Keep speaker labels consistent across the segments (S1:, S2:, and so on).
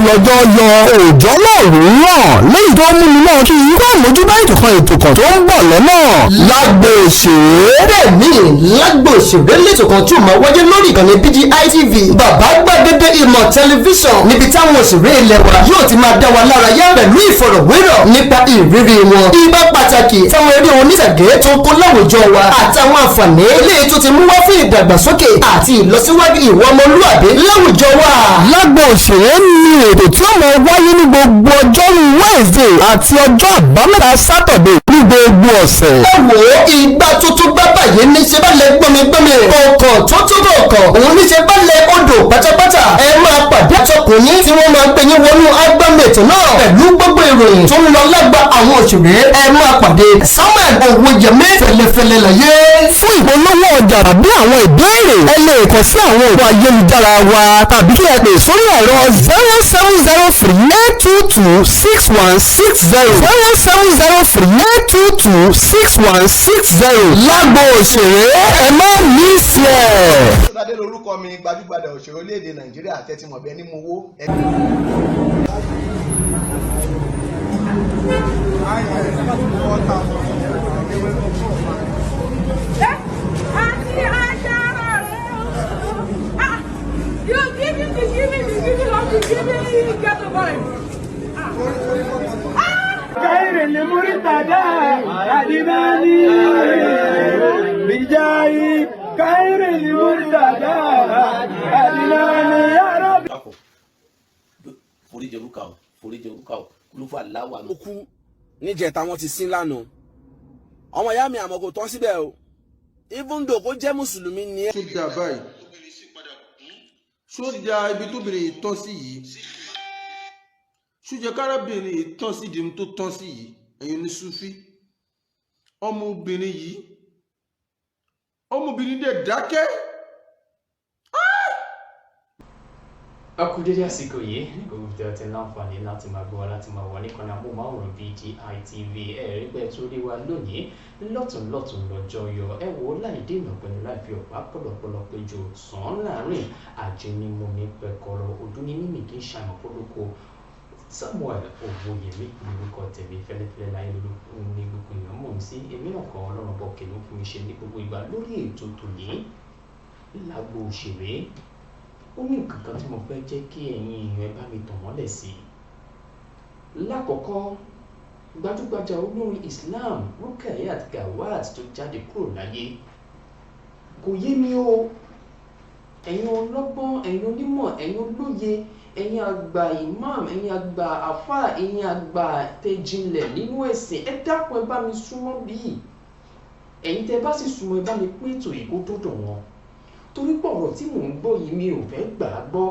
S1: lọ́jọ́ yọ òòjọ́ náà rúràn lẹ́yìn tó mú mi náà kí irú àmójúbá ìtòkan tó ń bọ̀ lọ́nà lágbo òṣèré.
S2: bẹ́ẹ̀ ni lágbo òṣèré lẹ́tọ̀ kan tí ó máa wáyé lórí ìkànnì BGI TV bàbá gbàgede ìmọ̀ tẹlifíṣàn níbi táwọn òṣèré ilẹ̀ wa yóò ti máa dá wa lára yá pẹ̀lú ìfọ̀rọ̀wérọ̀ nípa ìrírí wọn ibà pàtàkì táwọn eré oníṣàgé tó kó láwùjọ wa àtàwọn àǹfààní eléyìí tó ti mú wá fún ìdàgbàsókè àti ìlọsíwájú ìwà ọmọlúwàbí láwùjọ wa.
S1: lágbo òṣèré ni ètò tí ó máa wáyé ní gbogbo ọjọ́rú Wednesday àti ọjọ́ àbámẹ́ta Saturday ní gbogbo ọ̀sẹ̀.
S2: ẹ wò ó ìgbà tuntun bá bàyẹ̀ ní ṣe bá lẹ gbọmígbọmí ọkàn tó túbọ̀ kàn òun ní ṣe bá lẹ odò pátápátá ẹ máa pàdé àtọkùnrin tí wọ́n máa gbé yín wọnú agbámẹ̀tò náà pẹ̀lú gbogbo ìròyìn tó ń lọ lágbà àwọn òṣèré ẹ máa pàdé Samuel Owóyẹmí fẹlẹfẹlẹ láyé.
S1: fún ìpolówó ọjà tàbí àwọn ìbéèrè ẹ lè kàn sí àwọn òpó ayélujára wa tàbí kí ẹ pè sórí ẹ̀rọ 07038226160 07038226160 lágbo òṣèré ẹ má mísì ẹ̀.
S3: Adé lórúkọ mi gbajúgbajà òṣèré orílẹ̀-èdè Nàìjíríà tẹ́tìmọ̀bẹ ní mowó.
S4: خير المرتدى أدماني بجاي خير المرتدى أدماني يا رب.
S5: foríjì orúkà o kúlúfà láwà ló
S6: kú níjẹta wọn ti sin lánàá ọmọ ìyá mi àmọ́ kò tán síbẹ̀ o even though kó jẹ́ mùsùlùmí ni ẹ́.
S7: sójà báyìí sójà ibi tóbìnrin yìí tán sí yìí sójà kárábìnrin yìí tán sí ìdí tó tán sí yìí ẹ̀yin ní Sufi ọmọbìnrin dẹ̀ dákẹ́.
S8: A kú dédé àsìkò yìí ní gbogbo tí ẹ ti láǹfààní láti máa gbọ́ láti máa wà níkànnì amóhùnmáwòrán BGI TV ẹ̀rí pé tó rí wa lónìí lọ́tún lọ́jọ́ yọ ẹ wò ó láì dènà pẹ̀lú láì fi ọ̀pá pọ̀lọpọ̀lọ péjọ sàn láàrin àjẹnímọ̀ ní pẹ̀kọ̀rọ̀ ọdún ní mímì kí n ṣàmọ̀ pọ̀lọpọ̀ Samuel Owóyẹmí lórúkọ tèmi fẹ́lẹ́fẹ́lẹ́ láyé ní gbogbo èèyàn mọ̀ sí èmi náà kan ọlọ́run bọ̀ kẹ́lẹ́ fún mi ṣe ní gbogbo ìgbà lórí ètò tòní lágbo òṣèré ó ní nǹkan kan tí mo fẹ́ jẹ́ kí ẹ̀yin èèyàn ẹ bá mi tàn mọ́lẹ̀ sí. lákọ̀ọ́kọ́ gbajúgbajà olórin Islam Rukayat Gawat tó jáde kúrò láyé kò yé mi o ẹ̀yin ọlọ́gbọ́n ẹ̀yin onímọ̀ ẹ̀yin olóye ẹ̀yin àgbà imam ẹ̀yin àgbà àfà ẹ̀yin àgbà tẹ̀jìnlẹ̀ nínú ẹ̀sìn ẹ dákun ẹ bá mi súnmọ́ bíi ẹ̀yin tẹ́ bá sì súnmọ́ ẹ bá mi pín ètò ìkó dọ́dọ̀ wọn torí pé ọ̀rọ̀ tí mò ń gbọ́ yìí mi ò fẹ́ gbà á gbọ́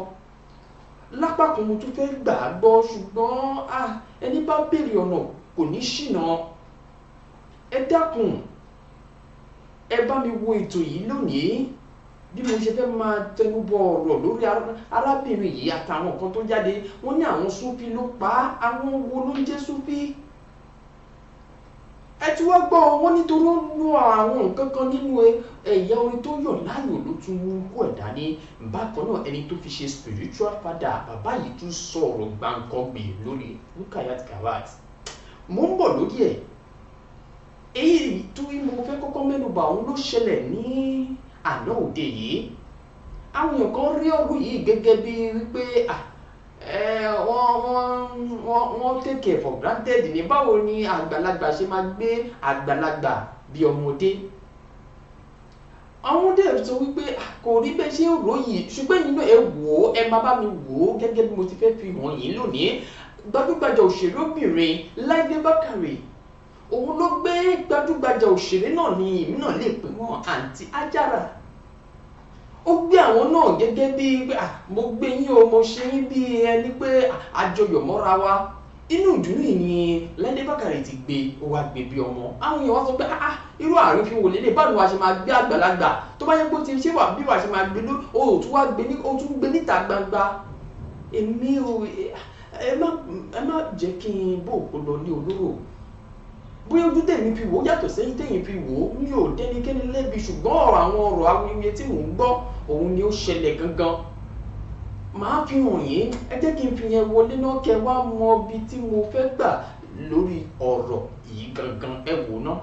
S8: lápá kan mo tún fẹ́ gbà á gbọ́ ṣùgbọ́n ẹni bá béèrè ọ̀nà kò ní ṣìnà ẹ dákun ẹ bá mi wo ètò yìí lónìí bí mo ṣe fẹ́ máa tẹnubọ ọ̀rọ̀ lórí arábìnrin yìí àtàwọn nǹkan tó jáde wọ́n ní àwọn Súfí ló pa àwọn wo ló ń jẹ́ Súfí ẹ ti wá gbọ́ wọ́n nítorí ó lo àwọn nǹkan kan nínú ẹ̀yà orin tó yàn láàyò ló tún mú kó ẹ̀dá ní bákan náà ẹni tó fi ṣe spiritual father bàbá yìí tún sọ̀rọ̀ gbàǹkangbè lórí Rukayat Gawat mo ń bọ̀ lórí ẹ̀ èyí tó mo fẹ́ kọ́kọ́ mẹ́nubà òun ló ṣẹlẹ̀ ní àná òde yìí àwọn èèyàn kan rí ọ̀rọ̀ yìí gẹ́gẹ́ bí wípé wọ́n take it for granted ní báwo ni àgbàlagbà ṣe máa gbé àgbàlagbà bí ọmọdé àwọn ọdẹ sọ wípé kò rí bẹ́ẹ̀ ṣe rò yìí ṣùgbọ́n nínú ẹ wò ó ẹ máa bá mi wò ó gẹ́gẹ́ bí mo ti fẹ́ fi hàn yín lónìí gbajúgbajà òṣèré obìnrin Láìdé Bákàrè òun ló gbé gbajúgbajà òṣèré náà ní èmi náà lè pè wọ́n àǹtí Ajára ó gbé àwọn náà gẹ́gẹ́ bí pé mo gbé yín o mo ṣe yín bí ẹni pé àjọyọ̀ mọ́ra wa inú ìdùnnú ìyìn Láìdé Bákàrè ti gbé ó wá gbé bí ọmọ àwọn èèyàn wá sọ pé irú àrífín wò lélẹ̀ báwo wa ṣe máa gbé àgbàlagbà tó bá yẹ kó ti ṣé wà bí wà ṣe máa gbé ló o tún wá gbé ní o tún gbé níta gbangba èmi ò ẹ má jẹ́ kí n bò kó lọ ní olóró bóyá ojú tèmi fi wò ó yàtọ̀ sẹ́yìn tẹ̀yìn fi wò ó mi ò dẹ́nikẹ́ni lẹ́bi ṣùgbọ́n àwọn ọ̀rọ̀ awuyewuye tí mò ń gbọ́ òun ni ó ṣẹlẹ̀ gangan màá fi hàn yín, ẹ jẹ́ kí n fi yẹn wọlé náà kẹ́ wá mọ ibi tí mo fẹ́ gbà lórí ọ̀rọ̀ yìí gangan, ẹ wò ná.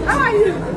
S4: How are you?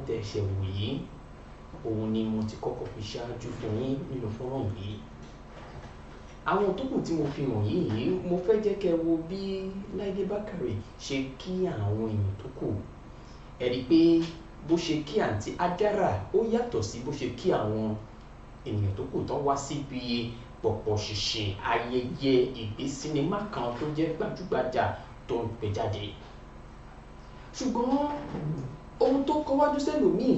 S8: tẹ̀sẹ̀ wò yìí òun ni mo ti kọ́kọ́ fi ṣáájú fún yín nínú fọ́nrán yìí. Àwọn tó kù tí mo fi hàn yín yìí mo fẹ́ jẹ́ kẹ́ wo bí Láìdé Bákàrè ṣe kí àwọn èèyàn tó kù. Ẹ rí i pé bó ṣe kí àǹtí Adára ó yàtọ̀ sí bó ṣe kí àwọn ènìyàn tó kù tán wá síbi pọ̀pọ̀ ṣìnṣìn ayẹyẹ ìgbé sinimá kan tó jẹ́ gbajúgbajà tó ń gbé jáde. Ṣùgbọ́n ohun tó kọ wájú sẹ́lòmíì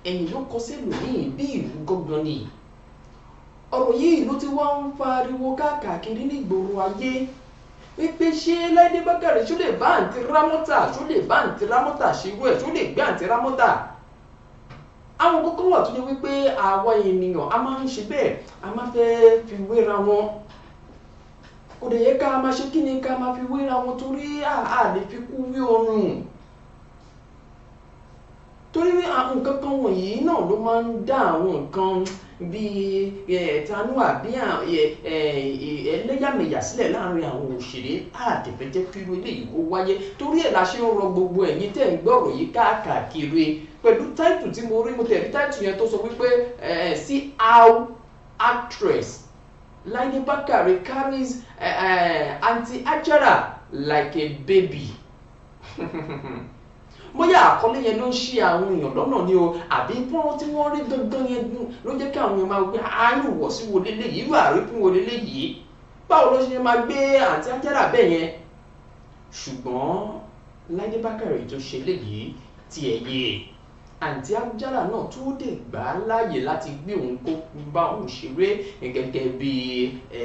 S8: ẹ̀yìn ló kọ sẹ́lòmíì bí ìlú gangan ni. Ọ̀rọ̀ yìí ló ti wá ń fariwo káàkiri nígboro ayé wípé ṣé Láìdé Bákàrè ṣó lè bá àǹtí Rámọ́tà ṣerú ẹ̀ ṣó lè gbé àǹtí Rámọ́tà. Àwọn kókó wà tó jẹ́ wípé àwa ènìyàn a máa ń ṣe bẹ́ẹ̀ a máa fẹ́ fi wéra wọn. Kò dẹ̀ yẹ ká máa ṣe kí ni ká máa fi wéra wọn torí a lè fi kú wí ọrùn. Torí àwọn nǹkan kan wọ̀nyí náà ló máa ń dá àwọn nǹkan bíi ẹ̀tanú àbí ẹlẹ́yàmẹ̀yà sílẹ̀ láàrin àwọn òṣèré àdẹ̀fẹ́ jẹ́ kí irú eléyìí kó wáyé. Torí ẹ̀ la ṣe ń rọ gbogbo ẹ̀yin tẹ̀ ń gbọ́rọ̀ yìí káàkiri pẹ̀lú táìtù tí mo rí mo tẹ̀ rí táìtù yẹn tó sọ wípé see how actress Láìdé Bákàrè carries Aunty Ajara like a baby. Bóyá àkọlé yẹn ló ń ṣe àwọn èèyàn lọ́nà ni o àbí pọ́n tí wọ́n rí gangan yẹn ló jẹ́ kí àwọn èèyàn máa gbé àárò wọ̀ sí wo leléyìí irú àríkún wo leléyìí. báwo ló ṣe máa gbé àǹtí Ajára bẹ́ẹ̀ yẹn ṣùgbọ́n Láìdé Bákàrè tó ṣe léyìí tí ẹ yé àǹtí Ajára náà tó dẹ̀ gbà á láàyè láti gbé òun kó bá òun ṣeré gẹ́gẹ́ bí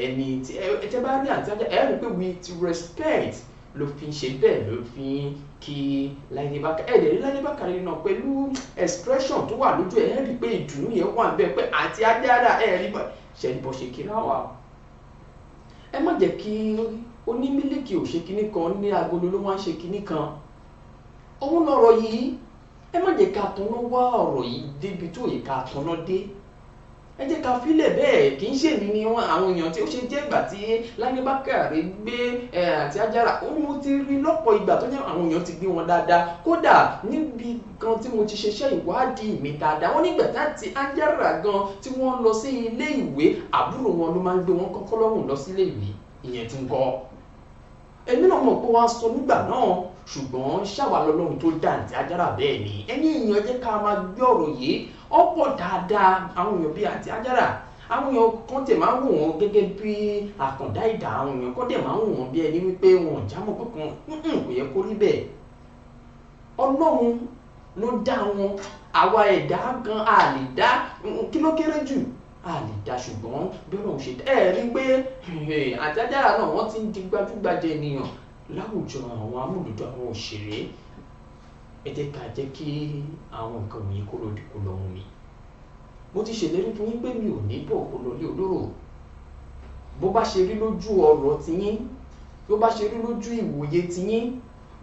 S8: ẹni tí ẹ bá rí àǹtí Ajára ẹ rí pé with respect ló fi ń ṣe bẹ́ẹ̀ ló fi ń kí Láìdé Bákàrè ẹ̀ lè rí Láìdé Bákàrè náà pẹ̀lú expression tó wà lójú ẹ̀ rí pé ìdùnnú yẹn wà bẹ́ẹ̀ pé àǹtí Ajára ẹ̀ rí bọ́ ṣe kíra wà. Ẹ má jẹ́ kí onímílíkì ò ṣe kinní kan ní agolo ló wá ń ṣe kinní kan òun lọ̀rọ̀ yìí ẹ má jẹ́ ká tanná wá ọ̀rọ̀ yìí débi tó yẹ ká tanná dé ẹ jẹ́ ká filẹ̀ bẹ́ẹ̀ kì í ṣe èmi ni àwọn èèyàn tí ó ṣe jẹ́ ìgbà tí Láìdé Bákàrè gbé àǹtí Ajára ó mo ti rí lọ́pọ̀ ìgbà tó jẹ́ àwọn èèyàn ti gbé wọn dáadáa kódà níbi kan tí mo ti ṣiṣẹ́ ìwádìí mi dáadáa wọ́n nígbà tí Ajára gan tí wọ́n lọ sí ilé ìwé àbúrò wọn ló máa ń gbé wọn kọ́kọ́ lọ́rùn lọ sí ilé ìwé ìyẹn tún kọ́ èmi náà mọ̀ pé wọ́n á sọ nígbà náà ṣùgbọ́n ṣàwà lọ́lọ́run tó dá àǹtí Ajára bẹ́ẹ̀ ni ẹ̀yin èèyàn jẹ́ ká máa gbé ọ̀rọ̀ yìí ọ̀pọ̀ dáadáa àwọn èèyàn bíi àǹtí Ajára àwọn èèyàn kan tẹ̀ máa ń wò wọ́n gẹ́gẹ́ bí àkàndá ìdá àwọn èèyàn kan tẹ̀ máa ń wò wọ́n bí ẹni wípé wọn ò jámọ́ kankan kò yẹ kó rí bẹ́ẹ̀ Ọlọ́run ló dá wọn àwa ẹ̀dá gan a lè dá kí ló kéré jù a lè dá ṣùgbọ́n bí Ọlọ́run ṣe dá ẹ̀ rí pé àǹtí Ajára náà wọ́n ti ń di gbajúgbajà ènìyàn láwùjọ àwọn amúlùdún àwọn òṣèré ẹ jẹ́ ká jẹ́ kí àwọn nǹkan wọ̀nyí kó lòdì kó lọ́hùn mi mo ti ṣèlérí fún yín pé mi ò ní bọ̀ kó lọlé olóró bó bá ṣe rí lójú ọ̀rọ̀ tiyín bó bá ṣe rí lójú ìwòye tiyín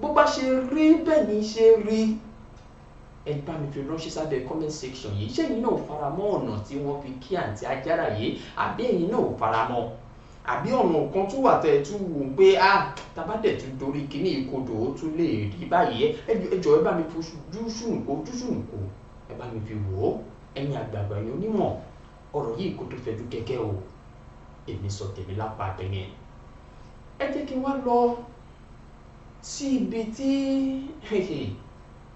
S8: bó bá ṣe rí bẹ́ẹ̀ ni ṣe rí ẹ bá mi fi ránṣẹ́ sábẹ́ comment section yìí ṣé ẹ̀yin náà fara mọ́ ọ̀nà tí wọ́n fi kí àǹtí Ajára yìí àbí ẹ̀yin náà ò fara mọ́ àbí ọ̀nà kan tó wà tẹ̀ tún wò pé tabadẹ̀ tún dorí kíní ìkodò ó tún lè rí báyìí ẹ jọ̀ọ́ ẹ bá mi fi ojú ṣùnùkú ẹ bá mi fi wò ó ẹ̀yin àgbààgbà yẹn onímọ̀ ọ̀rọ̀ yìí kò tó fẹ́jú kẹ́kẹ́ o èmi sọ tèmi lápá abẹ́yẹn ẹ jẹ́ kí n wá lọ sí ibi tí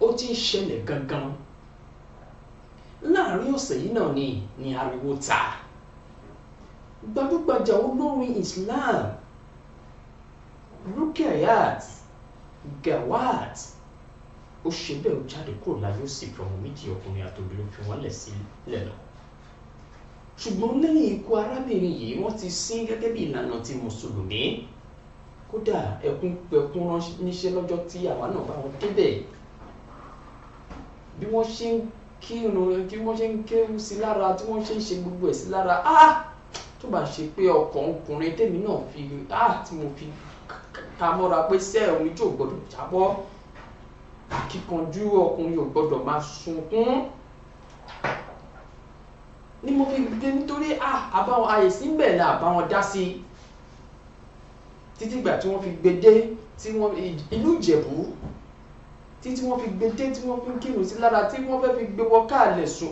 S8: ó ti ń ṣẹlẹ̀ gangan láàrin ọ̀sẹ̀ yìí náà ni ariwo ta gbajúgbajà olórin Islam Rukayat Gawat ó ṣe bẹ́ẹ̀ ó jáde kúrò láyé ó sì fi ọmọ méjì ọkùnrin àtòbìnrin fi wọ́n lẹ̀ sílẹ̀ lọ ṣùgbọ́n lẹ́yìn ikú arábìnrin yìí wọ́n ti sin gẹ́gẹ́ bí ìlànà ti mùsùlùmí kódà ẹkún pẹkún níṣẹ́ lọ́jọ́ tí àwa náà bá wọn débẹ̀ bí wọ́n ṣe ń kírun tí wọ́n ṣe ń kéwú sí lára tí wọ́n ṣe ń ṣe gbogbo ẹ̀ sí lára tó bá ṣe pé ọkàn ọkùnrin tèmi náà fi tí mo fi ká mọ́ra pé sẹ́ẹ̀ omi tí ò gbọ́dọ̀ jábọ́ akíkanjú ọkùnrin ò gbọ́dọ̀ máa sunkún ni mo fi gbé nítorí àbáwọn àyèsí ń bẹ̀ ní àbáwọn dá sí títí ìgbà tí wọ́n fi gbé dé tí wọ́n ìlú Ìjẹ̀bú títí wọ́n fi gbé dé tí wọ́n fi ń kírun sí lára tí wọ́n fẹ́ fi gbé wọ káàlẹ̀ sùn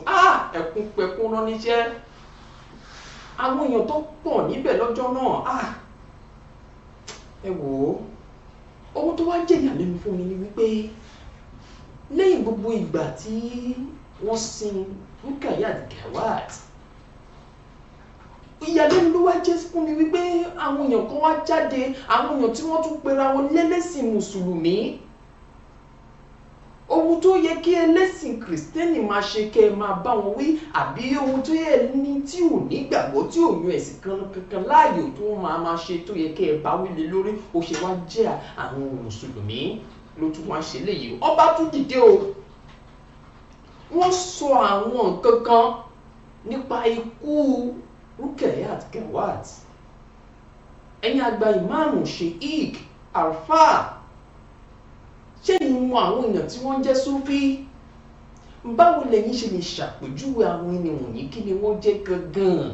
S8: ẹkún pẹkún rán níṣẹ́ àwọn èèyàn tó pọ̀ níbẹ̀ lọ́jọ́ náà ẹ wò ó ohun tó wá jẹ́ ìyàlẹ́nu fún mi ni wípé lẹ́yìn gbogbo ìgbà tí wọ́n sin Rukayat Gawat ìyàlẹ́nu ló wá jẹ́ fún mi wípé àwọn èèyàn kan wá jáde àwọn èèyàn tí wọ́n tún pera wọn lẹ́lẹ́sìn mùsùlùmí ohun tó yẹ kí ẹlẹ́sìn kìrìsìtẹ́nì máa ṣe kẹ́ ẹ máa bá wọn wí àbí ohun tó yẹ ní tí ò ní gbàgbọ́ tí ò yan ẹ̀sìn kankan láàyò tó máa ṣe tó yẹ kẹ́ ẹ bá wí lé lórí ó ṣe wá jẹ́ àwọn mùsùlùmí ló tún wá ṣe léyìí ọba tún dìde o wọ́n sọ àwọn nǹkan kan nípa ikú Rukayat Gawat ẹ̀yin àgbà ìmáàmù Sheikh Alfa ṣé ìmọ̀ àwọn èèyàn tí wọ́n jẹ́ Súfí báwo lẹ́yìn ṣe lè ṣàpèjúwe àwọn ènìyàn wọ̀nyí kí ni wọ́n jẹ́ gangan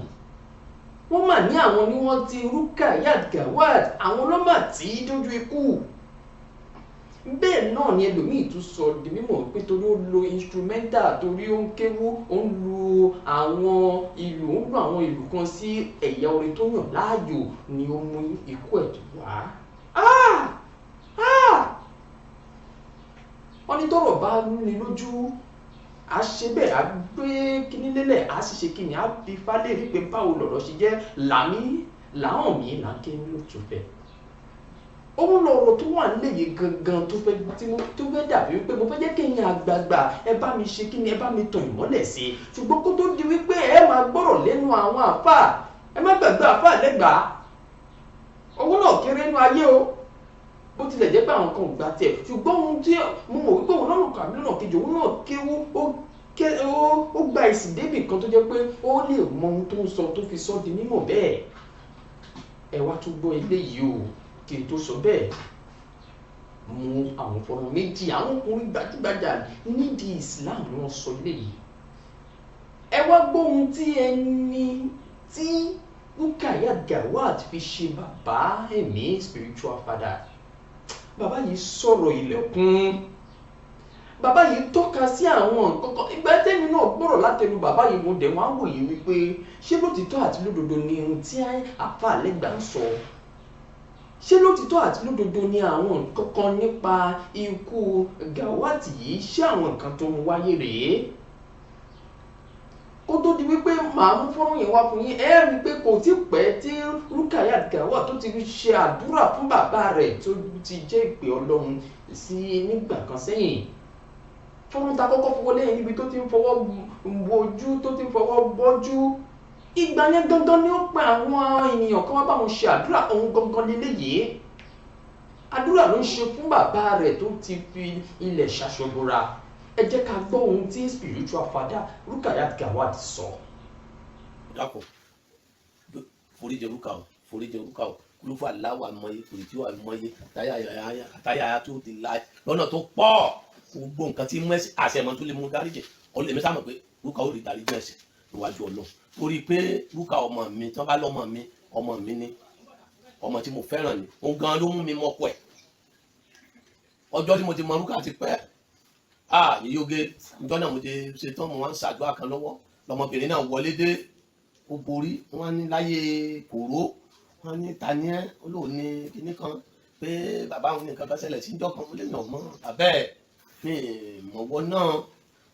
S8: wọ́n mà ní àwọn ni wọ́n ti Rukayat Gawat àwọn ló mà tí dójú ikú bẹ́ẹ̀ náà ni ẹlòmíì tún sọ di mímọ̀ pé torí ó lo instrumental torí ó ń kéwú ó ń lu àwọn ìlú ó ń lu àwọn ìlú kan sí ẹ̀yà orin tó yàn láàyò ni ó mú ikú ẹ̀ tó wá. wọ́n ní tọ́rọ̀ bá ní lójú a ṣe bẹ́ẹ̀ a gbé kíní lélẹ̀ a sì ṣe kíní a fi falẹ̀ rí pé báwo lọ̀rọ̀ ṣe jẹ́ làwọn mi là ń ké ní lóòótọ́ bẹ́ẹ̀ òun lọ̀rọ̀ tó wà nílẹ̀ yìí gangan tó fẹ́ dàbí wípé mo fẹ́ jẹ́ kéèyàn àgbààgbà ẹ bá mi ṣe kí ni ẹ bá mi tàn ìmọ́lẹ̀ sí i ṣùgbọ́n kó tó di wípé ẹ máa gbọ́rọ̀ lẹ́nu àwọn àfáà ẹ má gbàgbé àfáà lẹ́gbàá owó náà kéré nínú ayé o bó tilẹ̀ jẹ́ pé àwọn kan ò gbà tiẹ̀ ṣùgbọ́n ohun tí mo mọ̀ wípé òun lọ́nà kàmí lọ́nà kejì òun náà kéwú ó gba ìsìn débì kan tó jẹ́ pé ó lè mọ ohun tó ń sọ tó fi sọ di mímọ̀ bẹ́ẹ̀ ẹ wá tún gbọ́ eléyìí o kí n tó sọ bẹ́ẹ̀ mú àwọn fọ́nrán méjì àwọn ọkùnrin gbajúgbajà nídìí Islam ni wọ́n sọ eléyìí ẹ wá gbọ́ ohun tí ẹni tí Rukayat Gawat fi ṣe bàbá ẹ̀mí spiritual father bàbá yìí sọ̀rọ̀ ilẹ̀kùn bàbá yìí tọ́ka sí àwọn nǹkan ìgbà tẹ́mi náà gbọ́rọ̀ látẹnu bàbá yìí mo dẹ̀ wọ́n á wòye wípé ṣé lótìtọ́ àti lódodo ni ohun tí àfáà lẹ́gbàá ń sọ ṣé lótìtọ́ àti lódodo ni àwọn nǹkan kan nípa ikú Gawat yìí ṣé àwọn nǹkan tó ń wáyé rèé kó tó di wípé màá mú fọ́nrán yẹn wá fún yín ẹ rí i pé kò tí pẹ́ tí Rukayat Gawat tó ti ṣe àdúrà fún bàbá rẹ̀ tó ti jẹ́ ìpè Ọlọ́run sí nígbà kan sẹ́yìn fọ́nrán ta kọ́kọ́ fọwọ́ lẹ́yìn níbi tó ti ń fọwọ́ bojú tó ti ń fọwọ́ bọ́jú ìgbà yẹn gangan ni ó pe àwọn ènìyàn kan wá bá wọn ṣe àdúrà òun gangan lélẹ́yìí àdúrà ló ń ṣe fún bàbá rẹ̀ tó ti fi ilẹ̀ ṣaṣọbora ẹ jẹ́ ká gbọ́ ohun tí spiritual father Rukayat Gawat sọ.
S5: dákun foríjì orúkà o kúlúfà láwà mọye kùrìtì wà mọye àtàyà tó ti la lọ́nà tó pọ̀ gbogbo nǹkan tí mú ẹsẹ̀ àṣẹmọ tó lè mú dáríjì ọlẹ́mí sáà mọ̀ pé Rúkà ó rí dáríjì ẹ̀ṣẹ̀ níwájú Ọlọ́run torí pé Rúkà ọmọ mi tí wọ́n bá lọ́mọ mi ni ọmọ tí mo fẹ́ràn ni òun gan ló mú mi mọ́kọ ẹ̀ ọjọ́ tí mo ti mọ Rúkà ti pẹ́ ní yóge ìjọ náà mo ti ṣe tán mo wá ń ṣàdúrà kan lọ́wọ́ lọmọbìnrin náà wọlé dé ó borí wọn ní láyé kòró wọn ní tani ẹ olóòní kinní kan pé bàbá òun ní nǹkan kan ṣẹlẹ̀ sí ìjọ kan mo lè nà mọ́ abẹ́ mi mọ̀wọ́ náà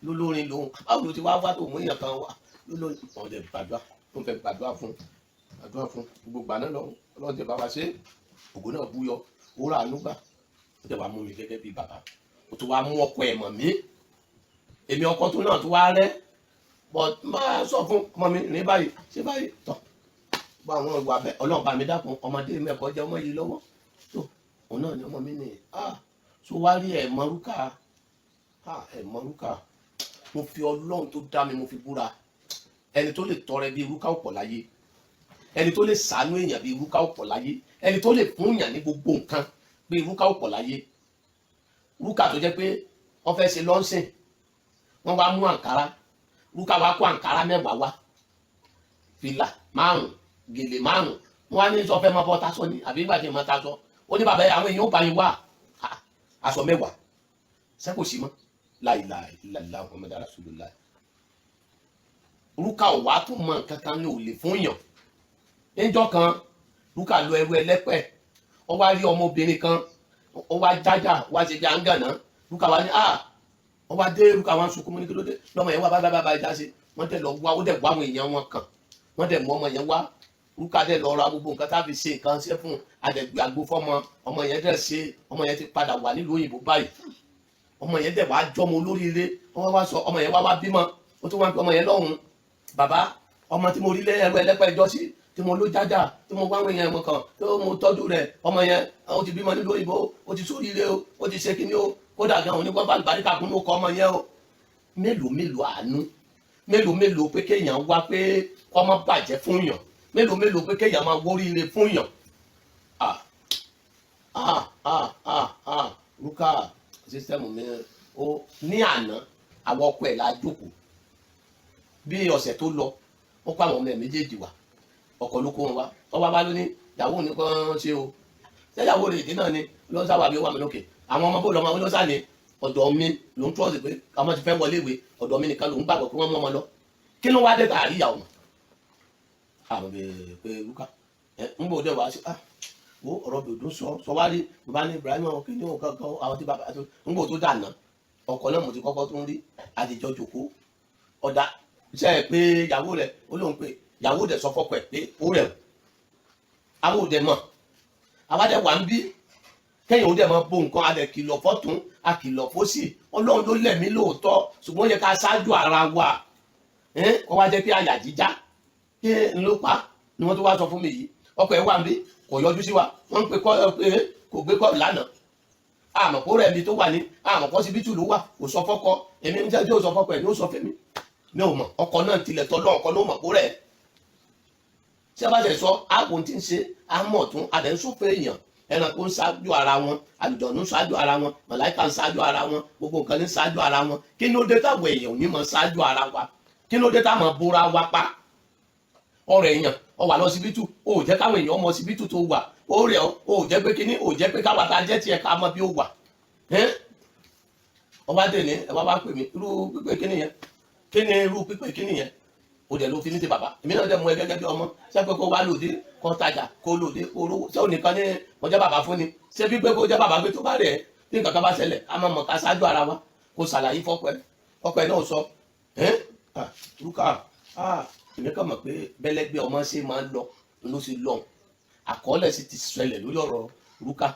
S5: lólórin lòun báwo ló ti wá tó mú èèyàn kan wá lólórin wọn lè gbàdúrà wọn fẹ́ gbàdúrà fún gbogbo gbà náà lọ́wọ́ tẹ bàbá ṣe ògo náà búyọ ó rà ánúgbà ó tẹ wàá mú mi gẹ́gẹ́ bí bàbá ó tún wá mú ọkọ ẹ̀ mọ̀ mí èmi ọkọ tó náà tó wá rẹ́ but máa sọ fún ọmọ mi ní báyìí ṣé báyìí tọ̀ bá àwọn ìwà bẹ́ẹ̀ Ọlọ́run bá mi dákun ọmọdé mẹ́kọ̀ọ́ jẹ́ ọmọ yìí lọ́wọ́ tó òun náà ni ọmọ mi ní so wá rí ẹ̀mọ́ Rúkà mo fi Ọlọ́run tó dá mi mo fi búra ẹni tó lè tọrẹ bí Rúkà ọ̀pọ̀ láyé ẹni tó lè ṣàánú èèyàn bí Rúkà ọ̀pọ̀ láyé ẹni tó lè fún èèyàn ní gbogbo nǹkan bí Rúkà ọ̀pọ̀ láyé Rúkà tó jẹ́ pé wọ́n fẹ́ ṣe lọ́ńsìn wọ́n wá mú àǹkárá Rúkà wá kó àǹkárá 10 wá fìlà 5 gèlè 5 wọ́n wá ní sọ fẹ́ máa bọ́ tasọ ni àbí ìgbà tí mo tasọ ó ní bàbá àwọn èèyàn ó bá yín wá aṣọ 10 sẹ́kù sí mọ́ láìláìláìlá Muhammad Rasulullah Rúkà ò wá tó mọ nǹkan kan ní òòlè fún yàn níjọ́ kan Rúkà lọ ẹrú ẹlẹ́pẹ̀ ó wá rí ọmọbìnrin kan ó wá jájà wá ṣe bí àǹgànà Rúkà wá ní ó wá dé Rúkà wá ń sunkún mú ní kílódé lọ́mọ yẹn wá bá ìjà ṣe wọ́n dẹ̀ lọ wá ó dẹ̀ wá àwọn èèyàn wọn kàn wọ́n dẹ̀ mú ọmọ yẹn wá Rúkà dẹ̀ lọ ra gbogbo nǹkan tá a fi ṣe nǹkan ṣe fún àdẹ̀gbẹ̀ àgbo fọ́mọ ọmọ yẹn dẹ̀ ṣe ọmọ yẹn ti padà wà nílùú òyìnbó báyìí ọmọ yẹn dẹ̀ wá jọmọ olóríire wọ́n wá sọ ọmọ yẹn wá bímọ ó tún wá ń pe ọmọ yẹn lọ́hùn bàbá ọmọ tí mo rí ẹrú ẹlẹ́pẹ̀ ẹjọ́ sí tí mo ló jájà tí mo wá àwọn èèyàn ẹ̀mọ kan tó mo tọ́jú rẹ̀ ọmọ yẹn ó ti bímọ nílùú òyìnbó ó ti sóríire o ó ti ṣe kíní o kódà gan òní wọ́n bá àlùbáríkà kún ló kọ́ ọmọ yẹn o mélòó àánú mélòó pé kéèyàn wá pé kọ́ mọ́ bàjẹ́ fún yàn mélòó pé kéèyàn máa wóríire fún yàn Rúkà sísẹ́mù mi ó ní àná àwọn ọkọ ẹ̀ la jókòó bí ọ̀sẹ̀ tó lọ ó kó àwọn ọmọ ẹ̀ méjèèjì wá ọkọ ló kó wọn wá ọba bá ló ní ìyàwó ní kàn ṣe o ṣẹ́yàwó rẹ̀ ìdí náà ni ló ń sábà bí ó wà mí lókè àwọn ọmọ bó lọ́mọ olóṣà ni ọ̀dọ̀ mi ló ń trọ́ọ̀sì pé àwọn ti fẹ́ wọlé ìwé ọ̀dọ̀ mi nìkan ló ń gbàgbọ́ pé wọ́n mú ọmọ lọ kí ló wá dé tààrí ìyàwó mọ̀ àwọn bèèrè pé Rúkà ń bò dé wá sí wo ọ̀rọ̀ dòdò sọ wá rí bàbá ní Ibrahim kí ni òun kankan àwọn tí bàbá tó ń bò tó dànà ọkọ̀ náà mo ti kọ́kọ́ tó ń rí àdìjọ jòkó ọ̀dà ṣe é pé ìyàwó rẹ̀ ó lóun pé ìyàwó rẹ̀ sọ fọ́kọ ẹ̀ pé ó rẹ̀ àwọn òde mọ̀ àwádẹ wà ń bí kẹ́yìn òde mọ̀ bo nǹkan adẹ kìlọ̀ fọ́tún akìlọ̀ fósì ọlọ́run ló lẹ̀mí lóòótọ́ ṣùgbọ́n ó yẹ ká ṣáájú ara wa kọ́ wá jẹ́ pé àyà jíjá kí n ló pa ni wọ́n tó wá sọ fún mi yìí ọkọ̀ ẹ̀ wà ń bí kò yọjú sí wa wọ́n ń pe kò gbé kọ́ lánàá àmọ́ kó rẹ̀ mi tó wà ní àmọ́ kọ́ síbítù ló wà kò sọ fọ́kọ èmi ń jẹ́ ó sọ fọ́kọ ẹ̀ ní ó sọ fẹ́mi ní ò mọ̀ ọkọ̀ náà tilẹ̀ tọ́lọ́ ọkọ̀ ló mọ̀ kó rẹ̀ tí a bá ṣe sọ ààbò tí ń ṣe àmọ̀ tún adẹ̀ ń sófin èèyàn ẹranko ń ṣáájú ara wọn àlùjọ̀nú ń ṣáájú ara wọn màláìka ń ṣáájú ara wọn gbogbo nǹkan ń ṣáájú ara wọn kí ló dé táwọn èèyàn ò ní mọ̀ ṣáájú ara wa kí ló dé táwọn bóra wa pa ọ̀rọ̀ èèyàn ó wà lọ síbítù ó jẹ́ káwọn èèyàn mọ̀ síbítù tó wà ó rẹ̀ ó jẹ́ pé kíní ó jẹ́ pé káwa tá a jẹ́ tiẹ̀ ká mọ̀ bí ó wà ọba dé ní ẹ wá wá pè mí irú pípé kíní yẹn kíní irú pípé kíní yẹn ó dẹ̀ ló fi ní ti bàbá èmi náà dẹ̀ mú ẹ gẹ́gẹ́ bí ọmọ ṣé pé kó wá lòdì kó tajà kó lòdì kó rówó ṣé ò nìkan ní mo jẹ́ bàbá fún ni ṣé bí pé kó jẹ́ bàbá pé tó bá rẹ̀ tí nǹkan kan bá ṣẹlẹ̀ a máa mọ̀ ká ṣáájú ara wa kó ṣàlàyé fọ́pẹ́ náà sọ rúkà èmi kàn mọ̀ pé bẹ́lẹ́gbẹ́ ọmọ ṣe máa ń lọ ló sì lọ àkọọ́lẹ̀ sì ti ṣẹlẹ̀ lórí ọ̀rọ̀ rúkà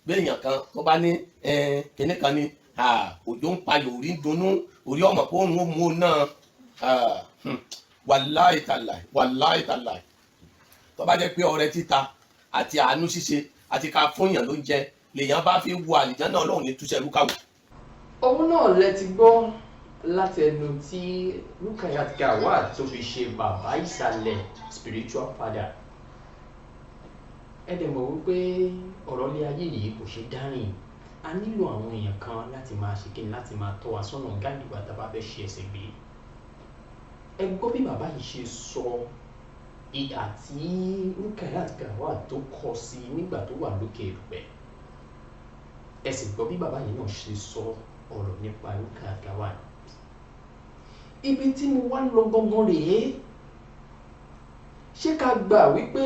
S5: béèyàn kan tó bá ní kinní kan ní òjò ń payò orí ń dunnú orí ọmọ kó ń mú náà wàláì tàláì tó bá jẹ́ pé ọrẹ títa àti àánú ṣíṣe àti ká fúnyàn ló ń jẹ lèèyàn bá fi wo àlìjánnà náà lọ́hùn ní túṣẹ́ rúkà wò.
S8: òun náà lẹ ti gbọ́ láti ẹnu tí Rukayat Gawat tó fi ṣe bàbá ìsàlẹ̀ spiritual father. ẹ dẹ̀ mọ̀ wípé ọ̀rọ̀ ilé ayé yìí kò ṣe dárìn a nílò àwọn èèyàn kan láti máa ṣe kí ni láti máa tọ́ wa sọ́nà gáàdì wa tá a bá fẹ́ ṣe ẹsẹ̀ gbé. ẹ gbọ́ bí bàbá yìí ṣe sọ ìhà tí Rukayat Gawat tó kọ sí nígbà tó wà lókè ìrùpẹ̀. ẹ sì gbọ́ bí bàbá yìí náà ṣe sọ ọ̀rọ̀ nípa Rukayat Gawat. ibi tí mo wá lọ gangan rèé ṣé ká gbà wípé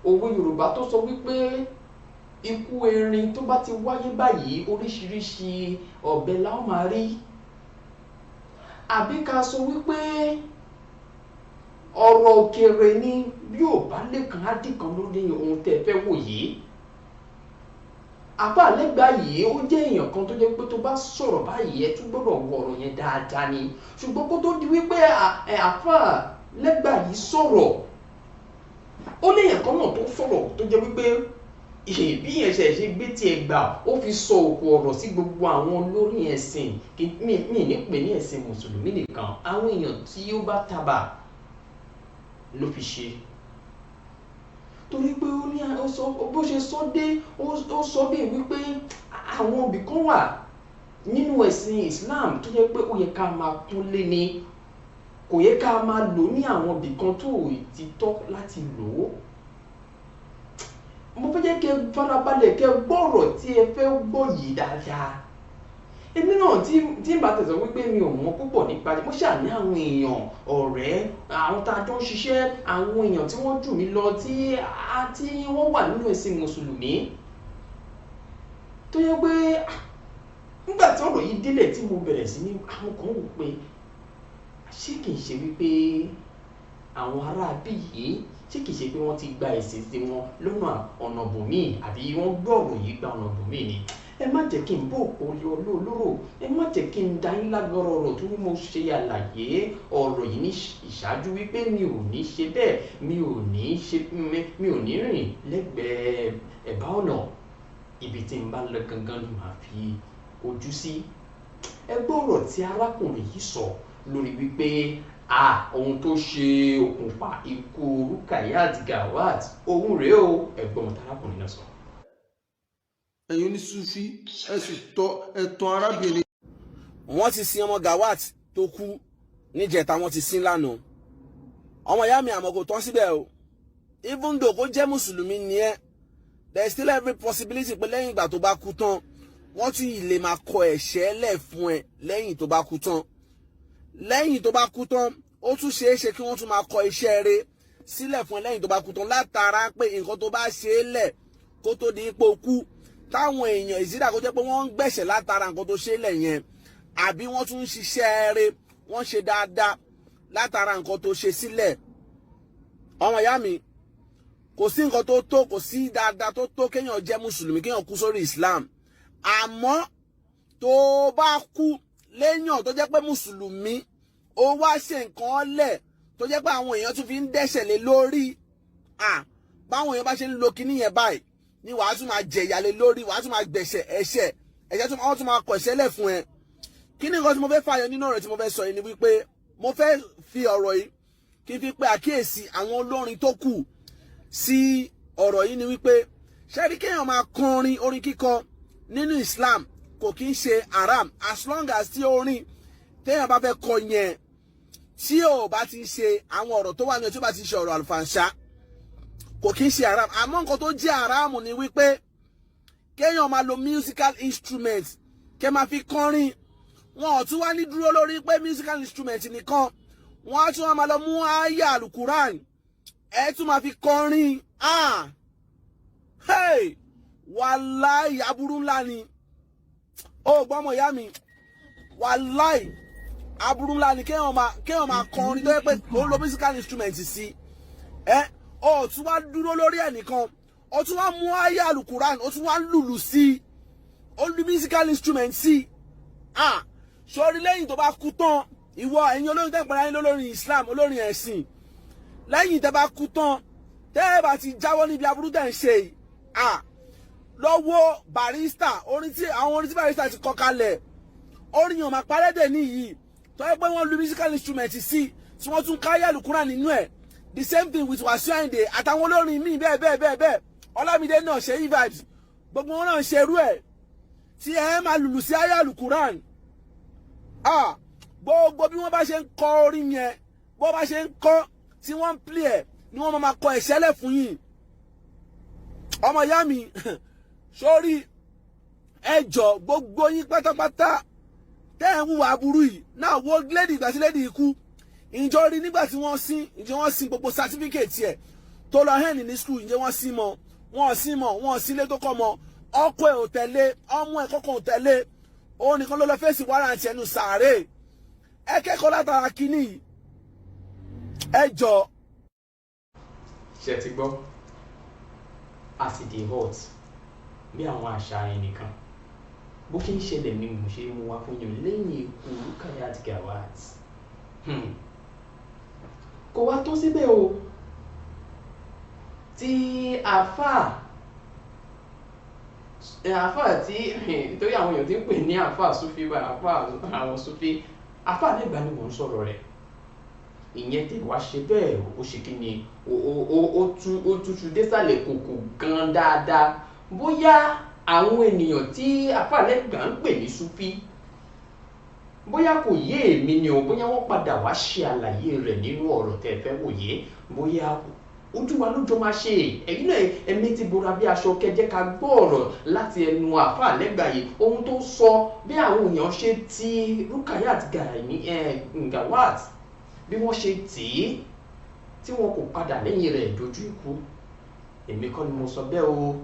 S8: òwe Yorùbá tó sọ wípé ikú erin tó bá ti wáyé báyìí oríṣiríṣi ọ̀bẹ la ó máa rí, àbí ká sọ wípé ọ̀rọ̀ òkèèrè ni bí ò bá lẹ́kàn á dìkan lórí ohun tẹ́ fẹ́ wò yìí. àbá lẹ́gbàá yìí ó jẹ́ èèyàn kan tó jẹ́ pé tó bá sọ̀rọ̀ báyìí ẹ tún gbọ́dọ̀ wọ ọ̀rọ̀ yẹn dáadáa ni, ṣùgbọ́n kó tó di wípé àfà lẹ́gbàá yìí sọ̀rọ̀ ó léèyàn kan náà tó sọ̀rọ̀ tó jẹ́ wípé bí yẹn ṣe gbé tiẹ̀ gbà ó fi sọ òkú ọ̀rọ̀ sí gbogbo àwọn olórí ẹ̀sìn mi ní pè ní ẹ̀sìn mùsùlùmí nìkan, àwọn èèyàn tí ó bá tàbà ló fi ṣe. torí pé ó ní bó ṣe sọ dé ó sọ bí wípé àwọn ibì kan wà nínú ẹ̀sìn Islam tó jẹ́ pé ó yẹ ká máa kún lé ní, kò yẹ ká máa lò ní àwọn ibì kan tó ti tọ́ láti lò ó. mo fẹ́ jẹ́ kẹ́ farabalẹ̀ kẹ́ gbọ́rọ̀ tí ẹ fẹ́ gbọ́ yìí dáadáa. èmi náà tí n bá tẹ̀sán wípé mi ò mọ̀ púpọ̀ nípa mo ṣáà ní àwọn èèyàn ọ̀rẹ́ àwọn tá a jọ ń ṣiṣẹ́, àwọn èèyàn tí wọ́n jù mí lọ tí wọ́n wà nínú ẹ̀sìn mùsùlùmí tó yẹ pé nígbà tí ọ̀rọ̀ yìí délẹ̀ tí mo bẹ̀rẹ̀ sí ní àwọn kan wò pé ṣé kìí ṣe wípé àwọn ará bí yìí ṣé kìí ṣe pé wọ́n ti gba ẹ̀sìn sí wọn lọ́nà ọ̀nà bòmíì àbí wọ́n gbọ́ ọ̀rọ̀ yìí gba ọ̀nà bòmíì ni. ẹ má jẹ́ kí n bó òpó olóró, ẹ má jẹ́ kí n dá yín lágbọ́rọ̀ ọ̀rọ̀ tó ní mo ṣe àlàyé ọ̀rọ̀ yìí ní ìṣáájú wípé mi ò ní ṣe bẹ́ẹ̀, mi ò ní rìn lẹ́gbẹ̀ẹ́ ẹ̀bá ọ̀nà, ibi tí n bá lọ gangan ni màá fi ojú sí. ẹ gbọ́ ọ̀rọ̀ tí arákùnrin yìí sọ lórí wípé ohun tó ṣe okùnfà ikú Rukayat Gawat ohun rèé o, ẹ̀gbọ́n tarákùnrin náà sọ.
S7: ẹ̀yin onísúfí ẹ sì ẹ̀tàn arábìnrin.
S6: wọ́n ti sin ọmọ Gawat tó kú níjẹta, wọ́n ti sin lánàá. ọmọ ìyá mi àmọ́ kò tán síbẹ̀ o, even though kó jẹ́ mùsùlùmí ni ẹ́, there is still every possibility pé lẹ́yìn ìgbà tó bá kú tán wọ́n tún lè máa kọ ẹ̀ṣẹ̀ lẹ̀ fún ẹ lẹ́yìn tó bá kú tán. lẹ́yìn tó bá kú tán ó tún ṣeé ṣe kí wọ́n tún máa kọ iṣẹ́ rere sílẹ̀ fún ẹ lẹ́yìn tó bá kú tán, látara pé nǹkan tó bá ṣe é lẹ̀ kó tó di ipò kú, táwọn èèyàn ìsídà kó jẹ́ pé wọ́n ń gbẹ̀ṣẹ̀ látara nǹkan tó ṣe é lẹ̀ yẹn, àbí wọ́n tún ń ṣiṣẹ́ rere, wọ́n ṣe dáadáa látara nǹkan tó ṣe sílẹ̀. ọmọ ìyá mi, kò sí nǹkan tó tó, kò sí dáadáa tó tó kéèyàn jẹ́ mùsùlùmí kéèyàn kú sórí Islam. Àmọ́ tó bá kú léèyàn tó jẹ́ pé mùsùlùmí ó wá ṣe nǹkan lẹ̀ tó jẹ́ pé àwọn èèyàn tún fi ń dẹ́ṣẹ̀ lé lórí, báwọn èèyàn bá ṣe ń lo kinní yẹn báyìí ni wàá tún máa jẹ̀yà lé lórí, wàá tún máa gbẹ̀ṣẹ̀ ẹ̀ṣẹ̀ tó wọ́n tún máa kọ̀ ẹ̀ṣẹ̀ lẹ̀ fún ẹ. Kí ni nǹkan tí mo fẹ́ fàyọ nínú ọ̀rọ̀ tí mo fẹ́ sọ yìí ni wípé mo fẹ́ fi ọ̀rọ̀ yìí kí n fi pe àkíyèsí àwọn olórin tó kù sí ọ̀rọ̀ yìí ni wípé ṣẹ́rí kéèyàn máa kọrin orin kíkọ nínú Islam kò kí ń ṣe haram as long as tí orin téèyàn bá fẹ́ kọ yẹn tí ò bá ti ṣe àwọn ọ̀rọ̀ tó wà ní ẹ̀ tí ó bá ti ṣe ọ̀rọ̀ àlùfàǹṣá kò kí ń ṣe haram. Àmọ́ nǹkan tó jẹ́ haram ni wípé kéèyàn máa lo musical instrument kẹ́ máa fi kọrin. Wọn ò tún wá ní dúró lórí pé musical instrument nìkan, wọ́n á tún wá máa lọ mú àyà alukuran ẹ tún máa fi kọrin. Wàláì aburú ńlá ni. Ó gbọ́mọ̀ ìyá mi, wàláì aburú ńlá ni kéèyàn máa kọrin tó yẹ pé ó lo musical instrument sí. Ó tún wá dúró lórí ẹ̀ nìkan, ó tún wá mú àyà alukuran, ó tún wá lùlù sí, ó lu musical instrument sí. Sórí lẹ́yìn tó bá kú tán, ìwọ ẹ̀yin olórin tẹ́ ń pera yín lólórin Islam, olórin ẹ̀sìn, lẹ́yìn tẹ́ bá kú tán, tẹ́ ẹ bá ti jáwọ́ níbi aburú tẹ́ ń ṣe yìí, lọ́wọ́ Barrister, àwọn orin tí Barrister ti kọ kalẹ̀, orin yàn máa parẹ́dẹ̀ níyì, tó yẹ pé wọ́n lu musical instrument sí, tí wọ́n tún káyà Al-Qur'an nínú ẹ̀. The same thing with Wasiu Ayinde àtàwọn olórin míì bẹ́ẹ̀. Ọlámídé náà ṣe vibes, gbogbo wọn náà ṣe irú ẹ̀, tí ẹ máa lùlù sí àyà Al-Qur'an. Gbogbo bí wọ́n bá ṣe ń kọ orin yẹn, bó bá ṣe ń kọ tí wọ́n ń play ẹ̀ ni wọ́n máa kọ ẹ̀ṣẹ́lẹ̀ fún yín. Ọmọ ìyá mi sórí ẹjọ́ gbogbo yín pátápátá tẹ́ ẹ̀ ń hùwà aburú yìí náà wo lady ìgbà tí lady ikú ìjọ rí nígbà tí wọ́n sin gbogbo certificate ẹ̀ tó lọ hẹ́ẹ̀nì ní school, ǹjẹ́ wọ́n sin mọ́, wọ́n sin ilé tó kọ́ mọ́, ọkọ ẹ̀ ò tẹ̀lé, ọmọ ẹ̀ kọ́kọ́ ò tẹ̀lé, òun nìkan ló lọ fèsì wárántì ẹnu sàárè. Ẹ kẹ́kọ̀ọ́ látara kínní ẹ jọ.
S8: Ṣé ti gbọ́? Àsìdè hot bí àwọn àṣà ẹnìkan bó kí ń ṣẹlẹ̀ ni mo ṣe mú wá fún yín lẹ́yìn ikú Rukayat Gawat. Kò wá tó síbẹ̀ o, tí àáfàá tí nítorí àwọn èèyàn ti ń pè ní àáfàá Sufi bá àáfàá àwọn Sufi, àáfàá nígbà ni mò ń sọ̀rọ̀ rẹ̀, ìyẹn tẹ̀ wá ṣe bẹ́ẹ̀ ó ṣe kí ni ó tútù désàlẹ̀ kòkò gan dáadáa. Bóyá àwọn ènìyàn tí àáfàá lẹ́gbàá ń pè ní Sufi bóyá kò yé èmi ni o, bóyá wọ́n padà wá ṣe àlàyé rẹ̀ nínú ọ̀rọ̀ tẹ́ fẹ́ wòye, bóyá ojú wa ló jọ máa ṣe. Ẹ̀yin náà ẹ̀mí ti bora bí aṣọ, kẹjẹ́ ká gbọ́ ọ̀rọ̀ láti ẹnu àáfàá lẹ́gbàá yìí, ohun tó sọ bí àwọn èèyàn ṣe ti Rukayat Gawat, bí wọ́n ṣe tì í tí wọn kò padà lẹ́yìn rẹ̀ dojú ikú. Èmi kọ́ ni mo sọ bẹ́ẹ̀ o,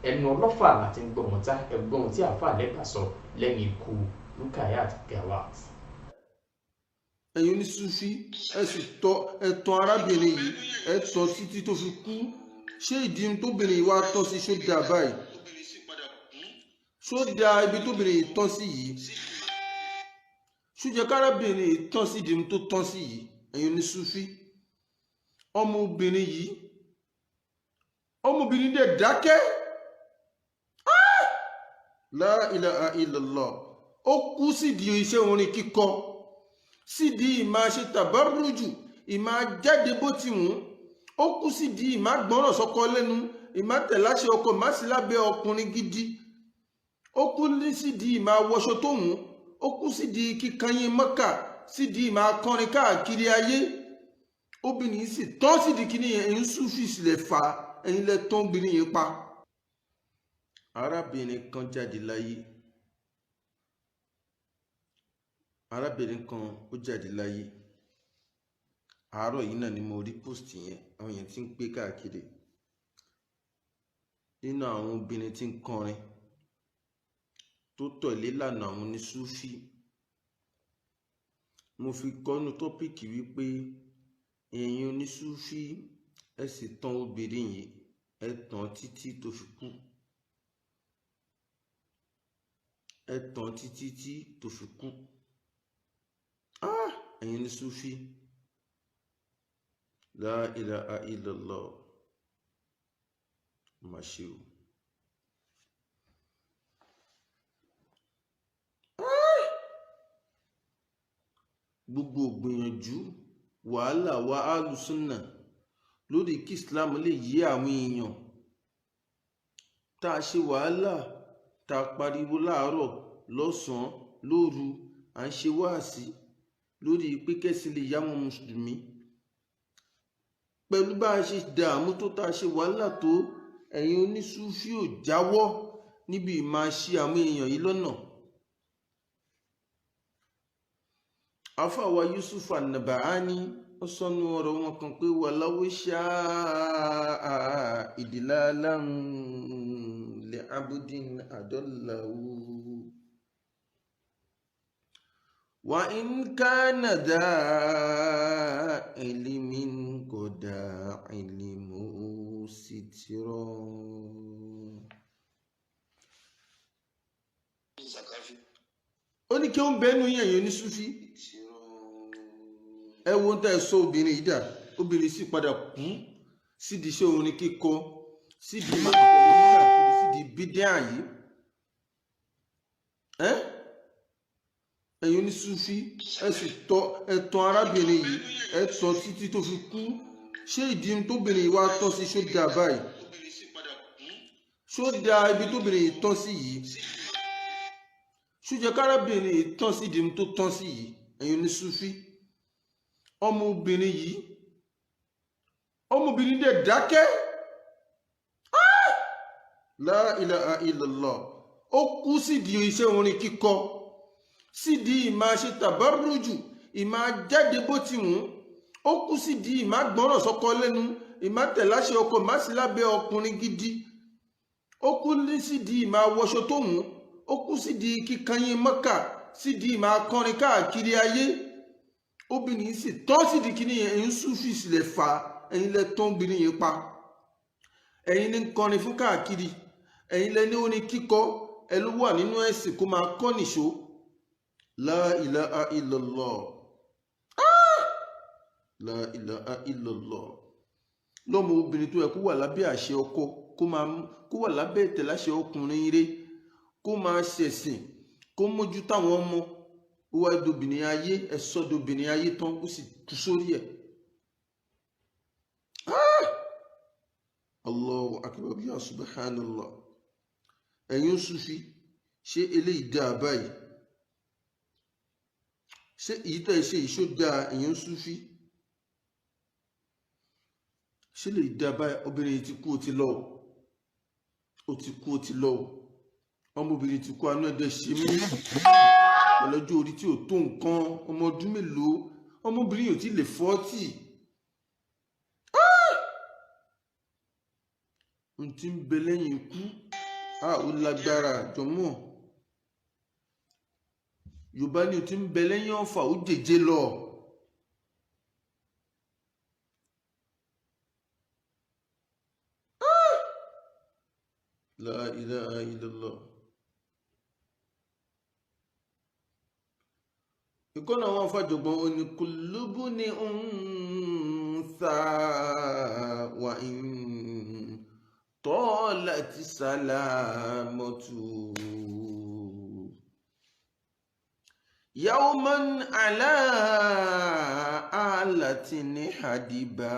S8: ẹnu ọlọ́fà láti gbọ̀mọ̀ tá ẹgbọ́n tí àáfàá lẹ́gbàá sọ lẹ́yìn ikú Rukayat Gawat.
S7: ẹ̀yin ní Sufi ẹ sì ẹ̀tàn arábìnrin yìí ẹ tọ́ títí tó fi kú. Ṣé ìdí tóbìnrin yìí wá tọ́ sí ṣó dáa báyìí? Ṣó dáa ibi tóbìnrin yìí tán sí yìí? Ṣó jẹ́ kárábìnrin yìí tán sí ìdí tó tán sí yìí? Ẹ̀yin ní Sufi ọmọbìnrin dẹ̀ dákẹ́. La ilaha illallah. Ó kú sídìí iṣẹ́ orin kíkọ, sídìí ìmá ṣe tàbárùjù, ìmá jáde bó ti wù. Ó kú sídìí ìmá gbọ́rọ̀ sọ́kọ lẹ́nu, ìmá tẹ̀láṣẹ ọkọ, ìmá sí lábẹ́ ọkùnrin gidi. Ó kú sídìí ìmá wọṣọ tó wù. Ó kú sídìí kíkanyín Mọ́kà, sídìí ìmá kọrin káàkiri ayé. Obìnrin yìí sì tán sídìí kíní yẹn, ẹ̀yin Sufi sílẹ̀ fà, ẹ̀yin lẹ tán obìnrin yìí pa. Arábìnrin kan jáde láyé. Arábìnrin kan ó jáde láyé. Àárọ̀ yìí náà ni mo rí post yẹn, àwọn èèyàn tí ń pè káàkiri. Nínú àwọn obìnrin tí ń kọrin tó tọ̀lé lànà àwọn onísúfì. Mo fi kọ́nu tọ́pìkì wípé ẹ̀yin onísúfì ẹ sì tàn obìnrin yìí ẹ tàn títí tó fi kú ẹ tàn títí tí tó fi kú ẹ̀yin ní Sufi la ilaha illallah má ṣe o. Gbogbo gbìyànjú wàhálà wa alùsùnà lórí kí Islam lè yé àwọn èèyàn tá a ṣe wàhálà tá a pariwo láàárọ̀ lọ́sàn-án lóru à ń ṣe wáàsí lórí pé kẹ́sìn lè yá wọn mùsùlùmí pẹ̀lú bá a ṣe dààmú tó tá a ṣe wàhálà tó ẹ̀yin onísúfí ò jáwọ́ níbi ìmáa ṣì àwọn èèyàn yìí lọ́nà. Afáwa Yusuf An-Nabahani ó sọnù ọ̀rọ̀ wọn kan pé walau sha'a idlalan li abdin adallahu wa in kana dha ilmin qada ilmu sitira. Ó ní kí ó ń bẹ́nu yẹ̀yẹ́ ní Sufi ẹ wo ń tẹ́ sọ obìnrin yìí dà obìnrin sì padà kú sídìí iṣẹ́ orin kíkọ sídìí mọ́tòkọ̀ sídìí bídíà yìí ẹ̀yin ní Sufi ẹ sì tọ́ arábìnrin yìí ẹ tọ́ títí tó fi kú ṣé ìdí tóbìnrin yìí wá tọ́ sí ṣó dáa báyìí ṣó dáa ibi tóbìnrin yìí tọ́ sí yìí ṣùjẹ́ kárábìnrin yìí tán sí ìdí tó tán sí yìí ẹ̀yin ní Sufi ọmọbìnrin dẹ̀ dákẹ́ la ilaha illallah ó kú sídìí iṣẹ́ orin kíkọ sídìí ìmá ṣe tàbárùjù ìmá jáde bó ti wùn ó kú sídìí ìmá gbọ́ràn sọ́kọ lẹ́nu ìmá tẹ̀láṣẹ ọkọ má sí lábẹ́ ọkùnrin gidi ó kú sídìí ìmá wọṣọ tó wùn ó kú sídìí kíkanyín mọ́kà sídìí ìmá kọrin káàkiri ayé obìnrin sì tọ́ sídìí kíní yẹn ẹ̀yin Sufi sílẹ̀ fà ẹ̀yin lẹ tán obìnrin yẹn pa ẹ̀yin ní kọrin fún káàkiri ẹ̀yin lẹ ní orin kíkọ ẹ ló wà nínú ẹ̀sìn kó máa kọ́ nìṣó la ilaha illallah la ilaha illallah lọ́mọ obìnrin tó yẹ kó wà lábẹ́ àṣẹ ọkọ kó wà lábẹ́ ìtẹ̀láṣẹ ọkùnrin rẹ̀ kó máa ṣẹ̀sìn kó mójú táwọn ọmọ ó wá dobìnrin ayé ẹ̀sọ́ dobìnrin ayé tán ó sì kú sórí ẹ̀. Allahu akbar ya subhanallah ẹ̀yin Sufi ṣé eléyìí dáa báyìí ṣé èyí tẹ́ ṣe ìṣó dáa ẹ̀yin Sufi ṣé lè dáa báyìí obìnrin yìí ti kú ó ti lọ ó ti kú ó ti lọ ọmọbìnrin ti kú anú ẹ̀dẹ̀ ṣe mí ọlọ́jọ́ orí tí ò tó nǹkan ọmọ ọdún mélòó ọmọbìnrin yóò ti lè 40 n ti ń bẹ lẹ́yìn ikú ó lágbára jọmọ́ Yorùbá ni o ti ń bẹ lẹ́yìn ọ̀fà ó jèjé lọ la ilaha illallah. Ìkọ́nà àwọn afájọgbọ́n oní kùlùbù ní unsa wà in tọ́lati salamatu yawman ala alatin hadiba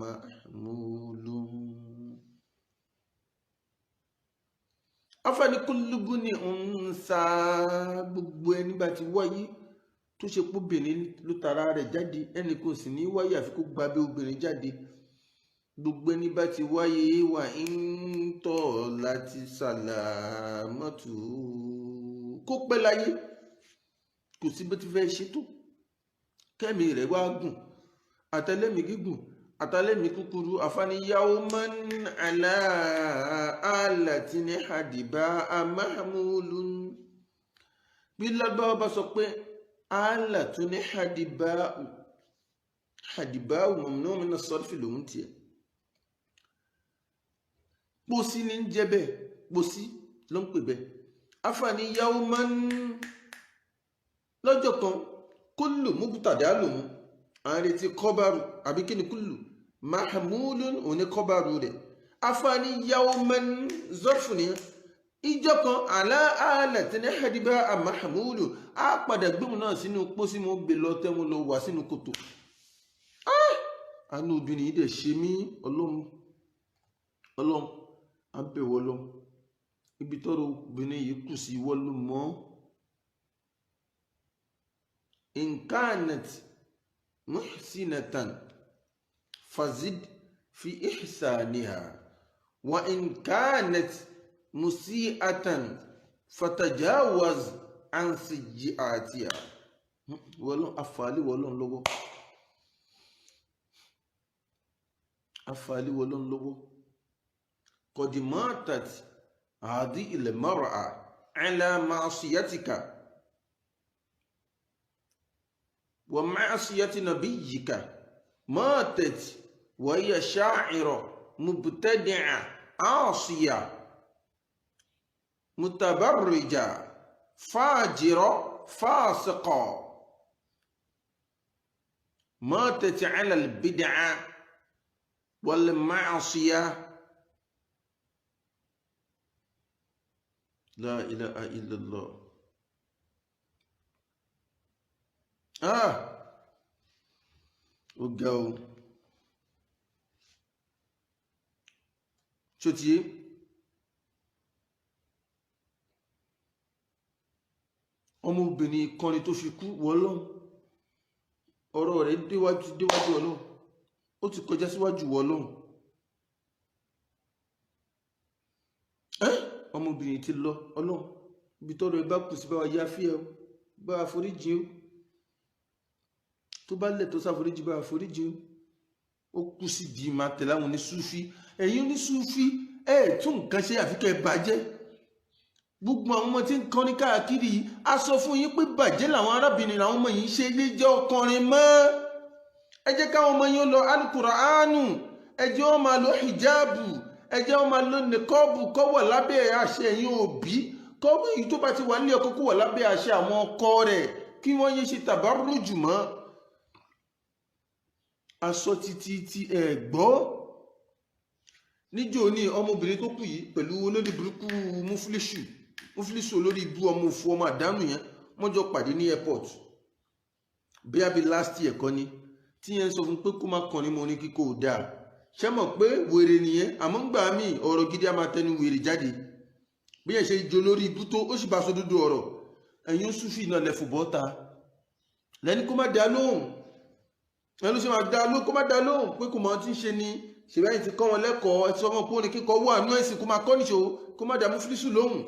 S7: mahmulun. Afáni kúlùbù ní unsa gbogbo ẹni bá ti wáyé tó ṣe pé obìnrin ló tara rẹ̀ jáde ẹni kò sì ní wáyé àfi kó gba bí obìnrin jáde gbogbo ẹni bá ti wáyé wà ń tọ́ láti sàlámọ́tò kó pẹ́ láyé kò sí bó ti fẹ́ ṣe tó kẹ́mi rẹ̀ wá gùn àtẹlẹ́mì gígùn àtàlẹ́mì kúkúrú àfàníyàwó man ala alatin hadiba mahmulun bí lágbàá bá sọ pé alatun hadiba hadibau mamnu min as-sarfi lòun tiẹ̀ pósí ní jẹ́ bẹ́ẹ̀ pósí ló ń pè bẹ́ẹ̀ afani yawman lọ́jọ́ kan kullu mubtada lòun àrètí kọ́bárù àbí kí ni kullu mahmulun òní kọ́bárù rẹ̀ afani yawman zorfu ni ìjọ kan aláàlẹ̀ tí ní hadiba mahmulu á padà gbémù náà sínú pósí mo gbé lọ tẹ́wọ́n lọ wà sínú kòtò àánú obìnrin yìí dẹ̀ ṣe mí ọlọ́run abẹ́wọ̀ lọ ibi tọ́rọ obìnrin yìí kù sí ìwọ ló mọ̀ in kanat muhsinatan fazid fi ihsaniha wa in kanat musi'atan fatajawaz an sayyi'atiha wọ́lọ́n afàálí wọ́lọ́n lọ́wọ́ قد ماتت هذه المرأة على معصيتك ومعصية نبيك ماتت وهي شاعرة مبتدعة عاصية متبرجة فاجرة فاسقة ماتت على البدعة والمعصية لا إله إلا الله وقاو شو تي ọmọbìnrin kan ni tó fi kú wọ́lọ́n ọ̀rọ̀ rẹ̀ déwájú Ọlọ́run ó ti kọjá síwájú wọ́lọ́n ọmọbìnrin ti lọ Ọlọ́run ibi tọ́rọ ẹ bá kù sí bá wa yá fí ẹ bá wa foríjì ó tó bá lẹ̀ tó sáforíjì bá wa foríjì ó kú sí di máa tẹ̀lé àwọn onísúfí ẹ̀yin onísúfí tún nǹkan ṣe àfikẹ́ bàjẹ́ gbogbo àwọn ọmọ tí ń kọrin káàkiri yìí a sọ fún yín pé bàjẹ́ làwọn arábìnrin làwọn ọmọ yìí ṣe lè jẹ́ ọkùnrin mọ́ ẹ jẹ́ káwọn ọmọ yín lọ alukuraanu ẹ jẹ́ wọn máa lo hijabu ẹ jẹ́ wọn máa lo nìkọ́ọ̀bù kó wà lábẹ́ àṣẹ ẹ̀yin òbí kọ́ọ̀bù yìí tó bá ti wà nílé ọkọ kó wà lábẹ́ àṣẹ àwọn ọkọ rẹ̀ kí wọ́n yé ṣe tàbárùjù mọ́ aṣọ títí gbọ́ níjó ní ọmọbìnrin tó kù yìí pẹ̀lú olórí burúkú mufilisu olórí ibú ọmọ òfu ọmọ àdánù yẹn wọ́n jọ pàdé ní airport bí a bí last year kọ́ ni tí yẹn sọ fún pé kó má kàn ní mo ní kíkó dáa ṣé mọ̀ pé wèrè nìyẹn àmọ́ ń gbà mí ọ̀rọ̀ gidi a máa tẹnu wèrè jáde bí yẹn ṣe jọ lórí ibú tó ó sì bá sọ dúdú ọ̀rọ̀ ẹ̀yin Sufi náà lẹ́fù bọ́ta lẹ́ni kó má dá lóhùn ẹni ló ṣe máa dá lóhùn kó má dá lóhùn pé kò máa ti ń ṣe ni ṣèbáyìí ti kọ́ wọn lẹ́kọ̀ọ́ ẹtí ọmọ pé ó ní kíkọ́ wà nú ẹ̀sìn kó máa kọ́ níṣó kó má dá Mufilisu lóhùn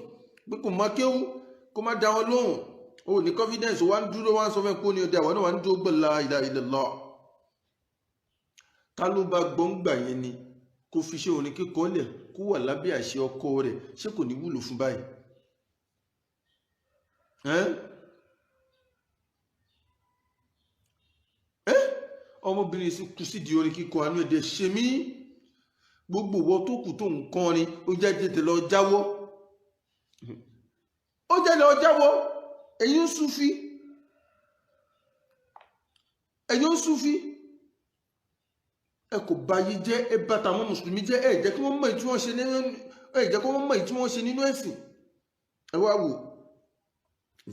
S7: pé kò máa kéwú kó má dá wọn lóhùn ó ní confidence wá ń dúró wá ń sọ fún ẹ pé ó ní ọdẹ àwọn náà wá ń dúró gbọ́n la ilaha illallah ká ló bá gbọ́ngbà yẹn ni kó fi ṣe òní kíkọ́ lẹ̀ kó wà lábẹ́ àṣẹ ọkọ rẹ̀ ṣé kò ní wúlò fún báyìí ọmọbìnrin sì kú sí di orin kíkọ àánú ẹ̀dẹ̀ ṣe mí gbogbo ìwọ tó kù tó ń kọrin ó jẹ́ tètè lọ jáwọ́ ẹ̀yin Sufi ẹ kò báyé jẹ́ ẹ bá tàwọn mùsùlùmí jẹ́ ẹ jẹ́ kí wọ́n mọ̀ èyí tí wọ́n ṣe nínú ẹ̀sìn ẹ wá wò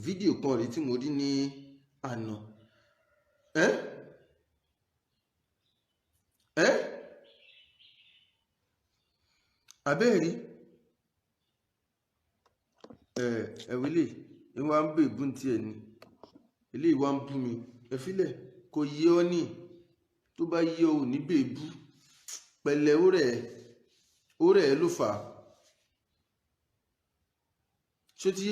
S7: fídíò kan rí tí mo rí ní àná abẹ́ẹ̀rí ẹ̀wílé ìwà ń bè bú ti ẹ̀ ní ilé ìwà ń bú mi ẹ̀fílẹ̀ kò yí ọ ní tó bá yí ọ ní bèbú pẹ̀lẹ́ ó rẹ̀ ló fà ṣé tí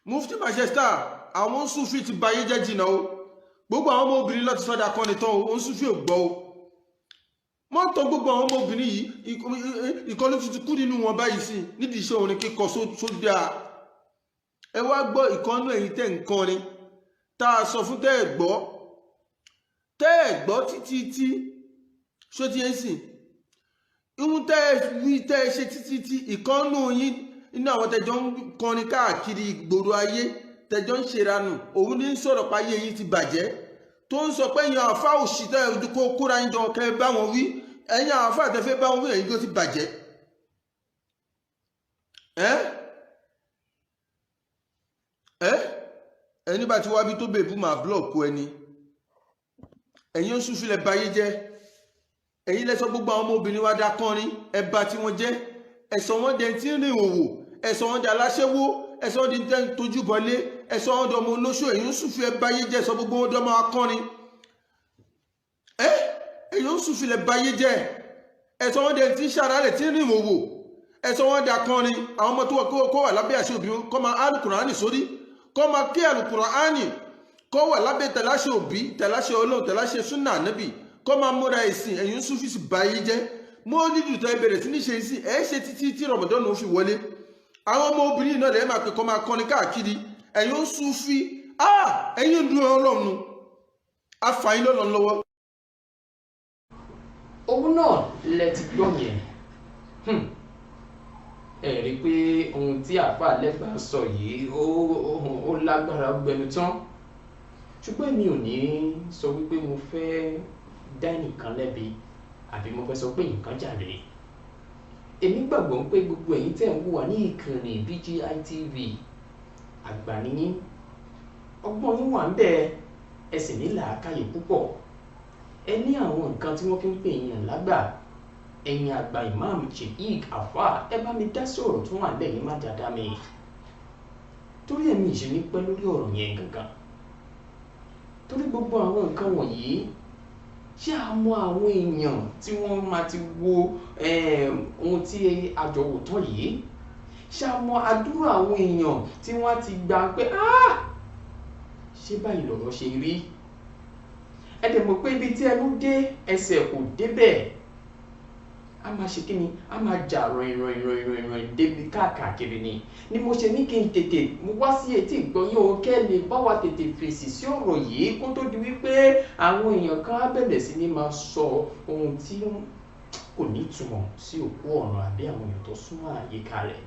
S7: Mufti Manchester àwọn Sufi ti báyé jẹ́ jìnnà o gbogbo àwọn ọmọ obìnrin láti sọ́dá kọ́ni tán o Sufi ò gbọ́ o mọ́tò gbogbo àwọn ọmọ obìnrin yìí ìkọlù ti kú nínú wọn báyìí sí nídìí iṣẹ́ orin kíkọ sódà ẹ wá gbọ́ ìkọ́nú ẹ̀yìn tẹ́ ń kọrin tá a sọ fún tẹ́ tẹ́ ẹ̀ gbọ́ títí ṣó ti ń sìn ihun tẹ́ ẹ wí tẹ́ ẹ ṣe títí ìkànnù yín inú àwọn tẹjọ́ ń kọrin káàkiri ìgboro ayé tẹjọ́ ń ṣèranù òun ní sọ̀rọ̀ páyé yín ti bàjẹ́ tó ń sọ pé èèyàn àfa òṣì tẹ́ ẹ kó kóra ń jọ kẹ́ ẹ bá wọn wí ẹ̀yìn àwọn àfa àtẹ́fẹ́ bá wọn wí ẹ̀yìn tó ti bàjẹ́ ẹni bá ti wá bí tó bèbú máa blọọkù ẹni ẹ̀yin oṣù filẹ̀ báyé jẹ́ ẹ̀yin lẹ́sọ gbogbo àwọn ọmọbìnrin wa dá kọrin ẹ̀bà tí wọ́n jẹ́ ẹ̀sọ́ wọn dẹ̀ tí ń rìn òwò ẹ̀sọ́ wọn dẹ̀ aláṣẹ́wó ẹ̀sọ́ wọn dẹ̀ ń tójú bọ́lé ẹ̀sọ́ wọn dẹ̀ ọmọ olóṣù ẹ̀yin oṣù filẹ̀ báyé jẹ́ ẹ̀sọ́ gbogbo wọn dẹ̀ máa kọrin ẹ̀yin oṣù filẹ̀ báyé jẹ́ ẹ̀sọ́ wọn dẹ̀ tí ń ṣàrálẹ̀ tí ń rìn òwò ẹ̀sọ́ wọn dẹ̀ akọrin àwọn ọmọ tó kó wà lábẹ́ àṣẹ òbí kọ́ máa alukùránì sórí kọ́ máa kí alukùránì kọ́ wà lábẹ́ tẹ̀láṣẹ òbí tẹ̀láṣẹ ọlọ́run tẹ̀láṣẹ súnà ànábì kọ́ máa múra ẹ̀sìn ẹ̀yin súnfìsì báyé jẹ́ mọ́ lídùú tó ẹ bẹ̀rẹ̀ sí ní ṣe sí ẹ̀ ṣe títí tí rọ̀mọ̀dọ́nù ó fi wọlé àwọn ọmọ obìnrin náà lẹ́yìn máa pè kọ́ máa kọrin káàkiri ẹ̀yin súnfì ẹ̀yin ń dún ọlọ́run afàyín lọ́nà lọ́wọ́.
S8: òun náà lẹ ti gbọ́ yẹn ẹ rí i pé ohun tí àáfà lẹ́gbàá sọ yìí ó lágbára gbẹnu tán ṣùgbọ́n mi ò ní sọ wípé mo fẹ́ dá ẹnìkan lẹ́bi àbí mo fẹ́ sọ pé nǹkan jàre èmi gbàgbọ́ pé gbogbo ẹ̀yin tẹ̀ ń wò wá ní ìkànnì BGI TV àgbà nìyí ọgbọ́n yín wà ń bẹ ẹ sì ní làákàyè púpọ̀ ẹ ní àwọn nǹkan tí wọ́n fi ń pè yín lágbà ẹ̀yin àgbà imam sheik afa ẹ bá mi dá sí ọ̀rọ̀ tó wà lẹ́yìn má dáadáa mi torí ẹ̀mí ìṣe ní pẹ́ lórí ọ̀rọ̀ yẹn gangan torí gbogbo àwọn nǹkan wọ̀nyí ṣé a mọ àwọn èèyàn tí wọ́n máa ti wo ohun tí àjọwò tán yìí ṣé a mọ àdúrà àwọn èèyàn tí wọ́n ti gbà pé ṣé báyìí lọ̀rọ̀ ṣe rí ẹ dẹ̀ mọ̀ pé ibi tí ẹnu dé ẹsẹ̀ kò débẹ̀ a máa ṣe kí ni a máa jà ròyìn débi káàkiri ni mo ṣe ní kí n tètè mo wá sí etí ìgbọ́yìn o kẹ́ lè bá wa tètè fèsì sí ọ̀rọ̀ yìí kó tó di wípé àwọn èèyàn kan á bẹ̀rẹ̀ sí ní máa sọ ohun tí kò ní túmọ̀ sí òkú ọ̀run àbí àwọn èèyàn tó súnmọ́ àyíká rẹ̀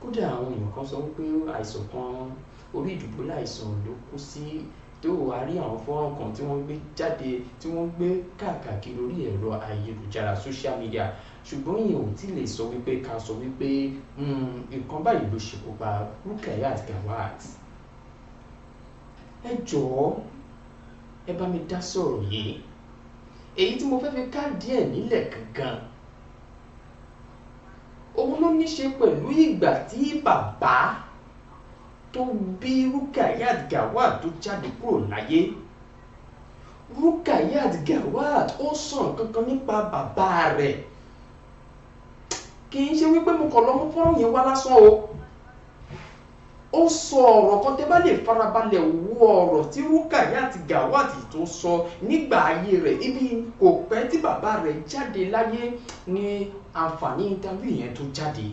S8: kódà àwọn èèyàn kan sọ wípé àìsàn kan orí ìdùbú láìsàn ló kú sí tó wà rí àwọn fọ́nrán kan tí wọ́n gbé jáde tí wọ́n gbé káàkiri orí ẹ̀rọ ayélujára social media ṣùgbọ́n yẹn ò tí lè sọ wípé ká sọ wípé nǹkan báyìí ló ṣekú pa Rukayat Gawat ẹ jọ̀ọ́ ẹ bá mi dá sọ̀rọ̀ yìí èyí tí mo fẹ́ fi ká díẹ̀ nílẹ̀ gangan òun ló ní ṣe pẹ̀lú ìgbà tí bàbá tó bí Rukayat Gawat tó jáde kúrò láyé Rukayat Gawat ó sọ̀rọ̀ kankan nípa bàbá rẹ̀ kì í ṣe wípé mo kàn lọ mú fọ́nrán yẹn wá lásán o ó sọ ọ̀rọ̀ kan tẹ́ bá lè farabalẹ̀ wo ọ̀rọ̀ tí Rukayat Gawat tó sọ nígbà ayé rẹ̀ ibi kò pẹ́ tí bàbá rẹ̀ jáde láyé ní àǹfààní interview yẹn tó jáde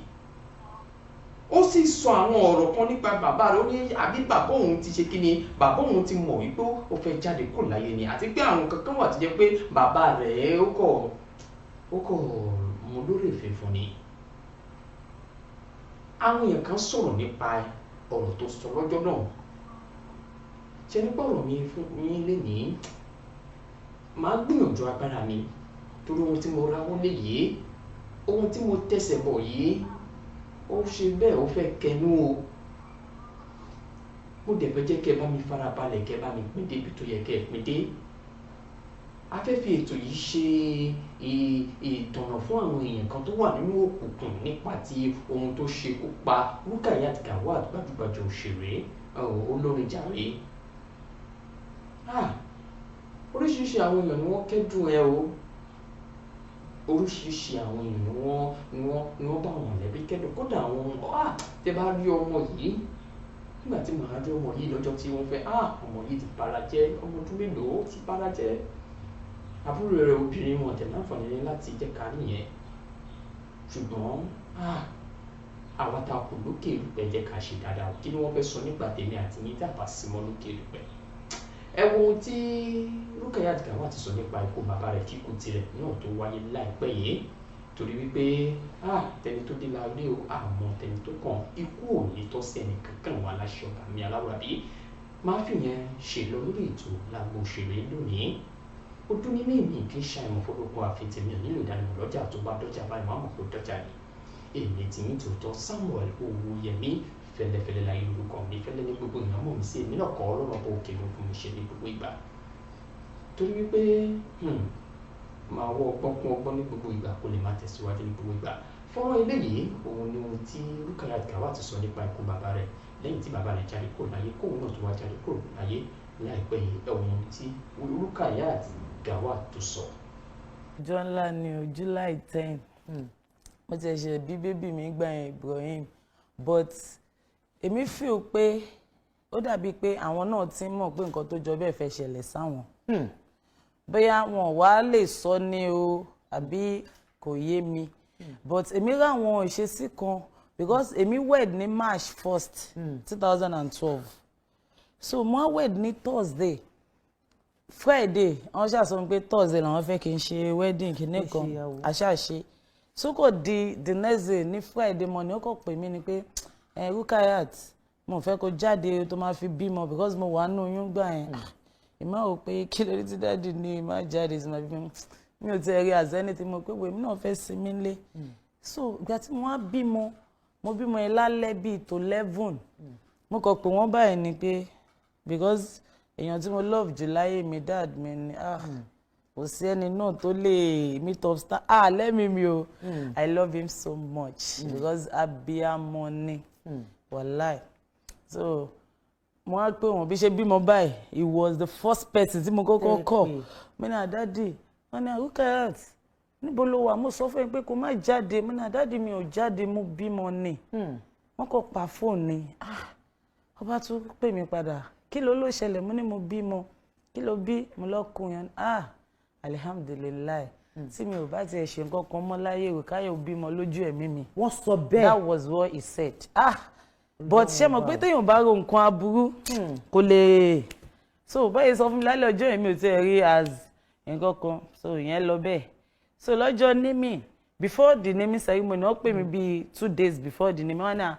S8: ó sì sọ àwọn ọ̀rọ̀ kan nípa bàbá rẹ̀ ó ní àbí bàbá òun ti ṣe kí ni bàbá òun ti mọ̀ wípé ó fẹ́ jáde kúrò láyé ni àti pé àwọn kankan wà tó jẹ́ pé bàbá rẹ̀ ó kọ̀ mú lórí ìfẹ́ fún ni àwọn èèyàn kan sọ̀rọ̀ nípa ọ̀rọ̀ tó sọ lọ́jọ́ náà ṣe nípa ọ̀rọ̀ mi fún yín lénìí màá gbìyànjú agbára mi torí ohun tí mo ráwọ́ lé yìí ohun tí mo tẹsẹ̀ bọ̀ yìí ó ṣe bẹ́ẹ̀ ó fẹ́ kẹnu o mo dẹ̀ fẹ́ jẹ́ kẹ́ bá mi farabalẹ̀ kẹ́ bá mi pín débi tó yẹ kẹ́ pín dé afẹ́fẹ́ ètò yìí ṣe ìtọ̀nà fún àwọn èèyàn kan tó wà nínú òkùnkùn nípa ti ohun tó ṣekú pa Rukayat Gawat gbajúgbajà òṣèré olórin jàre oríṣiríṣi àwọn èèyàn ni wọ́n kẹ́dùn ẹ o oríṣiríṣi àwọn èèyàn ni wọ́n bá wọn lẹ́bí kẹ́dùn kódà àwọn tẹ́ bá rí ọmọ yìí nígbà tí màá rí ọmọ yìí lọ́jọ́ tí wọ́n fẹ́ ọmọ yìí ti bara jẹ́ ọmọ ọdún mélòó ti bara jẹ́ àbúrò rẹ̀ obìnrin wọn tẹ̀ láǹfààní láti jẹ́ ká nìyẹn ṣùgbọ́n àwa ta kò lókè ìlúpẹ̀ jẹ́ ká ṣe dáadáa kí ni wọ́n fẹ́ sọ nípa tèmi àti yín tí a bá sí mọ́ lókè ìlúpẹ̀ ẹ wo ohun tí Rukayat Gawat sọ nípa ikú bàbá rẹ̀ kíkú tirẹ̀ náà tó wáyé láìpẹ́ yìí torí wípé tẹni tó dé la rí o àmọ́ tẹni tó kàn ikú ò ní tọ́ sí ẹnì kankan wà láṣẹ ọ̀gá mi aláwòrábí máa fi yẹn ṣe lọ lórí ètò lágbo òṣèré lónìí ó dún ní mímì kí n ṣàìmọ̀ fọlọ́kọ àfitìmí nílò ìdánimọ̀ lọ́jà tó bá dọ́jà báyìí máa mọ̀ pé dọ́jà ni èmi tí ní tòótọ́ Samuel Owóyẹmí fẹlẹfẹlẹ láyé lórúkọ mi fẹlẹ ní gbogbo ìyàn mọ̀ mí sí èmi náà kọ́ ọlọ́run bó òkè ló fún mi ṣe ní gbogbo ìgbà torí wípé máa wọ ọgbọ́n kún ọgbọ́n ní gbogbo ìgbà kó lè máa tẹ̀síwájú ní gbogbo ìgbà fọ́nrán eléyìí òun ni ohun tí Rukayat Gawat sọ nípa ikú bàbá rẹ̀ lẹ́yìn tí bàbá rẹ̀ jáde kúrò láyé kóun náà tó wá jáde kúrò láyé láìpẹ́ yìí ohun tí Rukayat Gawat tó sọ.
S9: ọjọ́ ńlá ni o July 10 mo ti ṣe bí bébì mi gbà yẹn Ibrahim but èmi feel pé ó dàbí pé àwọn náà ti mọ̀ pé nǹkan tó jọ bẹ́ẹ̀ fẹ́ ṣẹlẹ̀ sáwọn bóyá wọn wá lè sọ ní o àbí kò yé mi but èmi ráwọn ìṣesí kan because èmi wed ní March 1st 2012 so mo wed ní Thursday Friday wọ́n ṣàṣọ pé Thursday làwọn fẹ́ kí n ṣe wedding kìíní kan àṣàṣe so kò di the next day ní Friday morning ó kò pè mí ni pé Rukayat mo fẹ́ kó jáde tó máa fi bímọ because mo wà nínú oyún gbà yẹn ìmọ̀ ò pé kí lórí tí dáàdì ní má jáde sí máa bímọ mi ò tẹ̀ rí as anything mo pé èmi náà fẹ́ sinmi lé so ìgbà tí mo wá bímọ mo bímọ yẹn lálẹ́ bíi tó 11 mo kàn pé wọ́n báyìí ni pé because èèyàn tí mo love jù láyé mi dad mi ni kò sí ẹni náà tó lè meet up star lẹ́mìí mi o I love him so much because abiyamọ ni wàláì so mo wá pé wọn bí ṣe bímọ báyìí he was the first person tí mo kọ́kọ́ kọ́ mo ní àdádì wọn ní Rukayat níbo ló wà mo sọ fún yín pé kó má jáde mo ní àdádì mi ò jáde mo bímọ ni wọn kò pa fóònù ni ọba tún pè mí padà kí ló ṣẹlẹ̀ mo ní mo bímọ kí ló bí mo lọ́kùnrin alihamdulilayi tí mi ò bá tiẹ̀ ṣe nǹkan kan mọ́ láyé Rukayat bímọ lójú ẹ̀mí mi
S10: wọ́n sọ bẹ́ẹ̀
S9: that was what he said but ṣé mo pé téèyàn bá ro nǹkan aburú kò lè so báyìí sọ fún mi lálẹ́ ọjọ́ yẹn mi ò tiẹ̀ rí as nǹkan kan so ìyẹn lọ bẹ́ẹ̀ so lọ́jọ́ naming before the naming ceremony wọ́n pè mí bíi 2 days before the naming wọ́n náà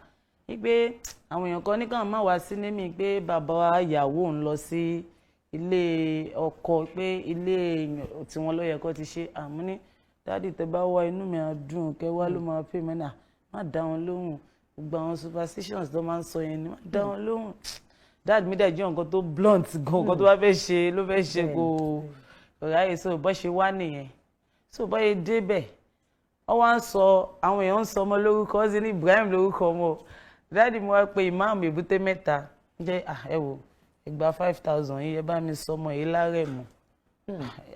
S9: wípé àwọn èèyàn kan ní káwọn má wá sí naming pé bàbá ìyàwó ń lọ sí ilé ọkọ pé ilé tí wọ́n ló yẹ kó ti ṣe àmú ní dáàdì tẹ́ bá wá inú mi á dùn kẹ́ wá ló máa pè mí náà má dá wọn lóhùn gbogbo àwọn superstitions tó máa ń sọ yẹn ni má dá wọn lóhùn dáàdì mi dẹ̀ jẹ́ nǹkan tó blunt gan nǹkan tó bá fẹ́ ṣe ló fẹ́ ṣe kò ráyè so bọ́ ṣe wá nìyẹn so bọ́ yẹ débẹ̀ ọ wá ń sọ àwọn èèyàn ń sọ ọmọ lórúkọ ó sì ní Ibrahim lórúkọ ọmọ dáàdì mi wá pé ìmáàmù Èbúté Mẹ́ta jẹ́ ẹ wò ẹgbà 5,000 yìí ẹ bá mi sọmọ yìí lárẹ̀mú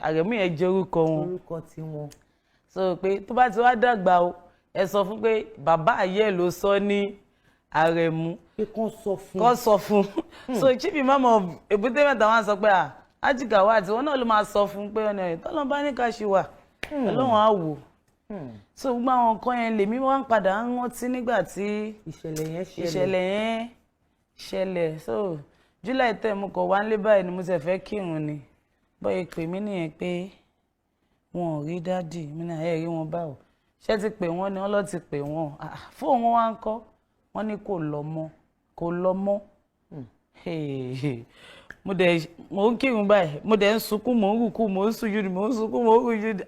S9: àrẹ̀mú yẹn jẹ́ orúkọ wọn
S10: orúkọ tí wọn
S9: so pé tó bá ti wá dàgbà o ẹ sọ fún pé bàbá ayé ló sọ ní àrẹ̀mú
S10: pé kán
S9: sọ fún so chief imam of Èbúté Mẹ́ta wọn sọ pé Haji Gawat wọn náà ló máa sọ fún pé ọ̀nà ẹ̀ tọ́lọ́ bá ní ká ṣe wà ọlọ́run á wò so gbogbo àwọn nǹkan yẹn lèmi wá ń padà ń rántí nígbà tí ìṣẹ̀lẹ̀ yẹn ṣẹlẹ̀ so July 10 mo kọ̀ wá nílé báyìí ni mo ṣe fẹ́ kírun ni bọ́yẹ pè mí nìyẹn pé wọn ò rí dádì mí náà ẹ̀ rí wọn báwo ṣé ti pè wọ́n ni wọ́n lọ ti pè wọ́n fóun wọn wá ń kọ́ wọ́n ní kò lọ mọ́ mo ń kírun báyìí mo dẹ̀ ń sunkún mo ń rùkú mo ń sùjúdù mo ń sunkún mo ń rùjúdù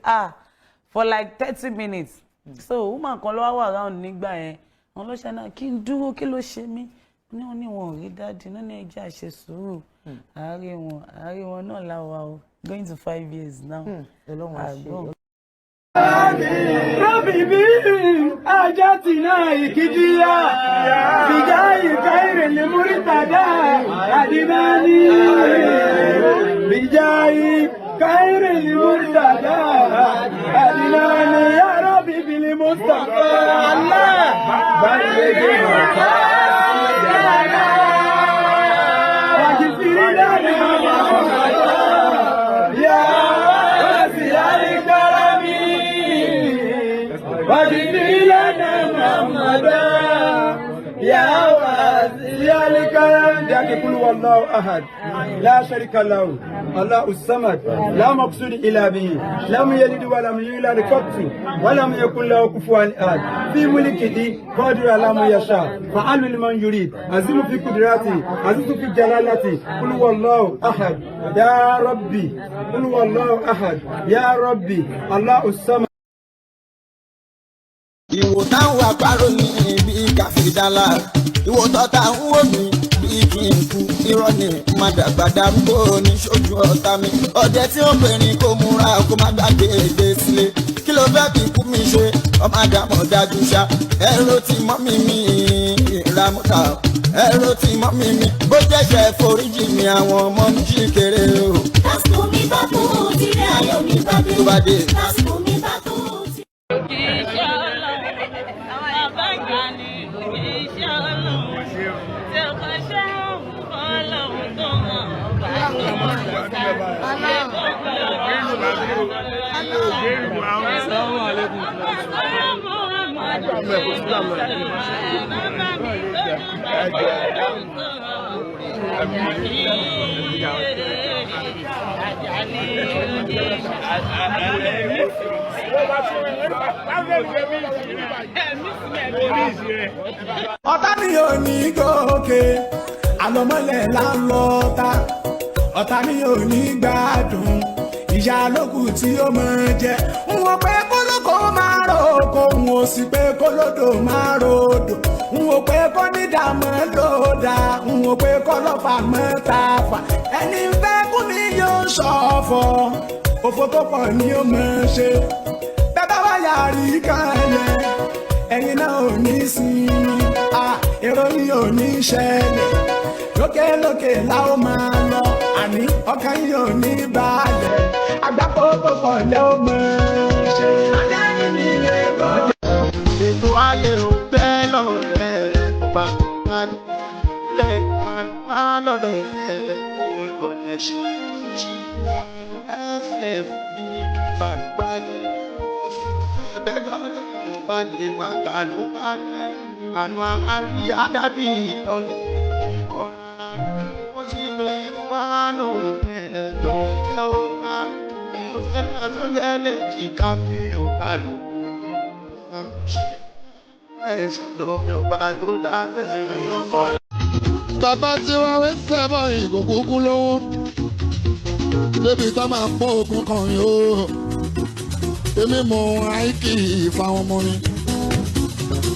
S9: for like 30 minutes so woman kan ló wá wà round nígbà yẹn àwọn ló ṣe náà kí n dúró kí ló ṣe mí ní wọn ní wọn ò rí dáàdì náà ní ẹjẹ àṣẹ sùúrù àárẹ̀ wọn náà láwa o going to 5 years now. àgbọn.
S11: Rabibi ajatina ikidia bijai kaire le muritada adinani bijai kaire le muritada adinani ya Rabibi le Mustafa Allah balege mata wajifirina ya wasiali karami wajifirina Muhammada ya wasiali ذلك لك قل هو الله أحد لا شريك له الله الصمد لا مقصود إلا به لم يلد ولم يولد قط ولم يكن له كفوا أحد في ملكه قادر على ما يشاء فعل لمن يريد عزيز في قدرته عزيز في جلالته قل هو الله أحد يا ربي قل هو الله أحد يا ربي الله الصمد.
S12: ìwò táwọn àparò ní ibi káfíńdálà ìwò tọ́ta ń wò mí bí kí n kú irọ́ ni màdàgbàdà ń bò ní sójú ọ̀tá mi ọdẹ tí ó pè ní kó múra kó má gbàgbé èdè sílé kí ló fẹ́ fi kú mi ṣe ọmọ àdàmọ̀ dájú ṣá ẹ̀rọ tí mọ́ mi ìramúta ẹ̀rọ tí mọ́ mi bó jẹ́jẹ́ foríjì mi àwọn ọmọ mi ṣì kéré o. lásìkò mi bá tó tilé ayọ̀ mi bá dé lásìkò mi bá tó.
S11: ọ̀tá mi ò ní gòkè àlọ́mọ́lẹ̀ là ń lọ ta ọ̀tá mi ò ní gbádùn ìyá lókù tí ó máa jẹ n ò pé kólókó máa ròkó n ò sì pé kólódò máa ròdò n ò pé kó ní dàmọ́ lòdà n ò pé kọ́lọ́fà mọ́ ta fà ẹni fẹ́ kú mi yóò ṣọ̀fọ̀ òfò tó pọ̀ ni ó máa ṣe bẹ́ẹ̀ bá wà yàrá ìkànnì ẹ̀yin náà ò ní sinmi èrò yìí ò ní ṣẹlẹ̀ lókèlókè la ó máa lọ àní ọkàn yìí ò ní balẹ̀ àgbákò tó pọ̀ lẹ́ ó mọ̀ ṣe adáyé ní ẹ̀rọ.
S12: ètò ayé ò bẹ́ẹ̀ lọ́rẹ̀ bá wọn lẹ́ẹ̀kan máa lọ́rẹ̀ ìwọlẹ̀ ṣe ẹ̀fẹ̀ bí bàgbá ní ẹ̀ẹ́dẹ́gbẹ̀rún. Bani makalu anu ari adabi on ojime manu do loa ena tongele kikapi okalu do yo balu da bàbá tí wọ́n wé sẹ́bọ̀ ìgòkúkú lówó débi tó máa pọ̀ òkun kan yóò èmi mọ àìkì ìfàwọn ọmọ mi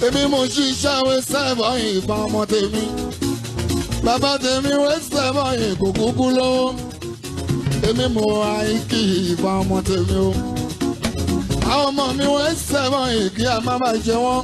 S12: èmi mọ ṣiṣẹ́ wé sẹ́bọ̀ ìfà ọmọ tèmi bàbá tèmi wé sẹ́bọ̀ ìgòkúkú lówó èmi mọ àìkì ìfà ọmọ tèmi o àwọn ọmọ mi wé sẹ́bọ̀ ìkí àmàbàjẹ́ wọn.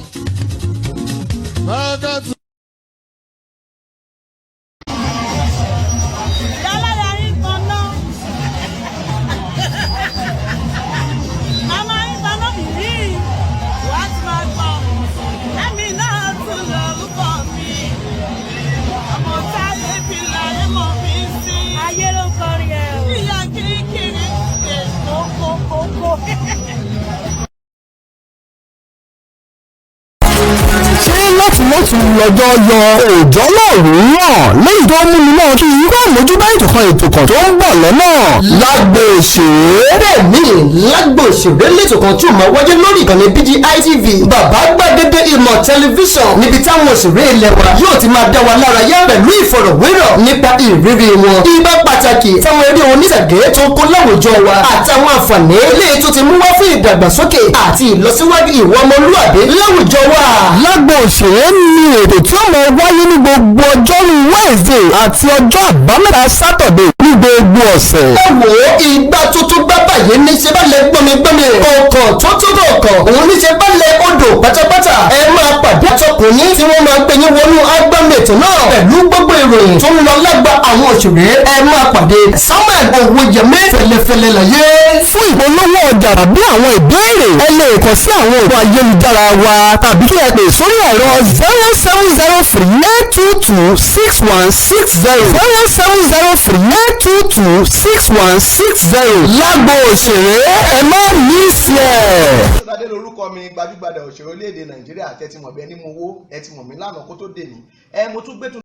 S1: láti lọ́jọ́ yọ òòjọ́ náà rúràn lẹ́yìn tó mú mi náà kí irú àmójúbá ìtòkan ètò kan tó ń bọ̀ lọ́nà lágbo òṣèré.
S2: bẹ́ẹ̀ ni lágbo òṣèré lẹ́tọ̀ kan tí ó máa wáyé lórí ìkànnì BGI TV bàbá gbàgede ìmọ̀ tẹlifíṣàn níbi táwọn òṣèré ilẹ̀ wa yóò ti máa dá wa lára yá pẹ̀lú ìfọ̀rọ̀wérọ̀ nípa ìrírí wọn ibà pàtàkì táwọn eré oníṣàgé tó kó láwùjọ wa àtàwọn àǹfààní eléyìí tó ti mú wá fún ìdàgbàsókè àti ìlọsíwájú ìwà ọmọlúwàbí láwùjọ wa.
S1: lágbo òṣèré ní ètò tí ó máa wáyé ní gbogbo ọjọ́rú Wednesday àti ọjọ́ àbámẹ́ta Saturday ní gbogbo ọ̀sẹ̀.
S2: ẹ wò ó ìgbà tuntun bá bàyẹ̀ ní ṣe bá lẹ gbọ́mi ọkọ̀ tó tó bọ̀ ọkọ̀ òun ní ṣe bá lẹ odò pátápátá ẹ máa pàdé àtọkùnrin tí wọ́n máa gbé yín wọnú agbámẹ̀tò náà pẹ̀lú gbogbo ìròyìn tó ń lọ lágbà àwọn òṣèré ẹ máa pàdé Samuel Owóyẹmí fẹlẹfẹlẹ láyé.
S1: fún ìpolówó ọjà tàbí àwọn ìbéèrè ẹ lè kàn sí àwọn òpó ayélujára wa tàbí kí ẹ pè sórí ẹ̀rọ 0703-822-6160 0703-822-6160 lágbo òṣèré ẹ má mísì ẹ̀.
S3: Ṣadé lorúkọ mi gbajúgbajà òṣèré orílẹ̀-èdè Nàìjíríà tẹ́tí mọ̀ bí ẹni mo wó ẹ ti mọ̀ mí lánàá kó tó dé ní mo tún gbé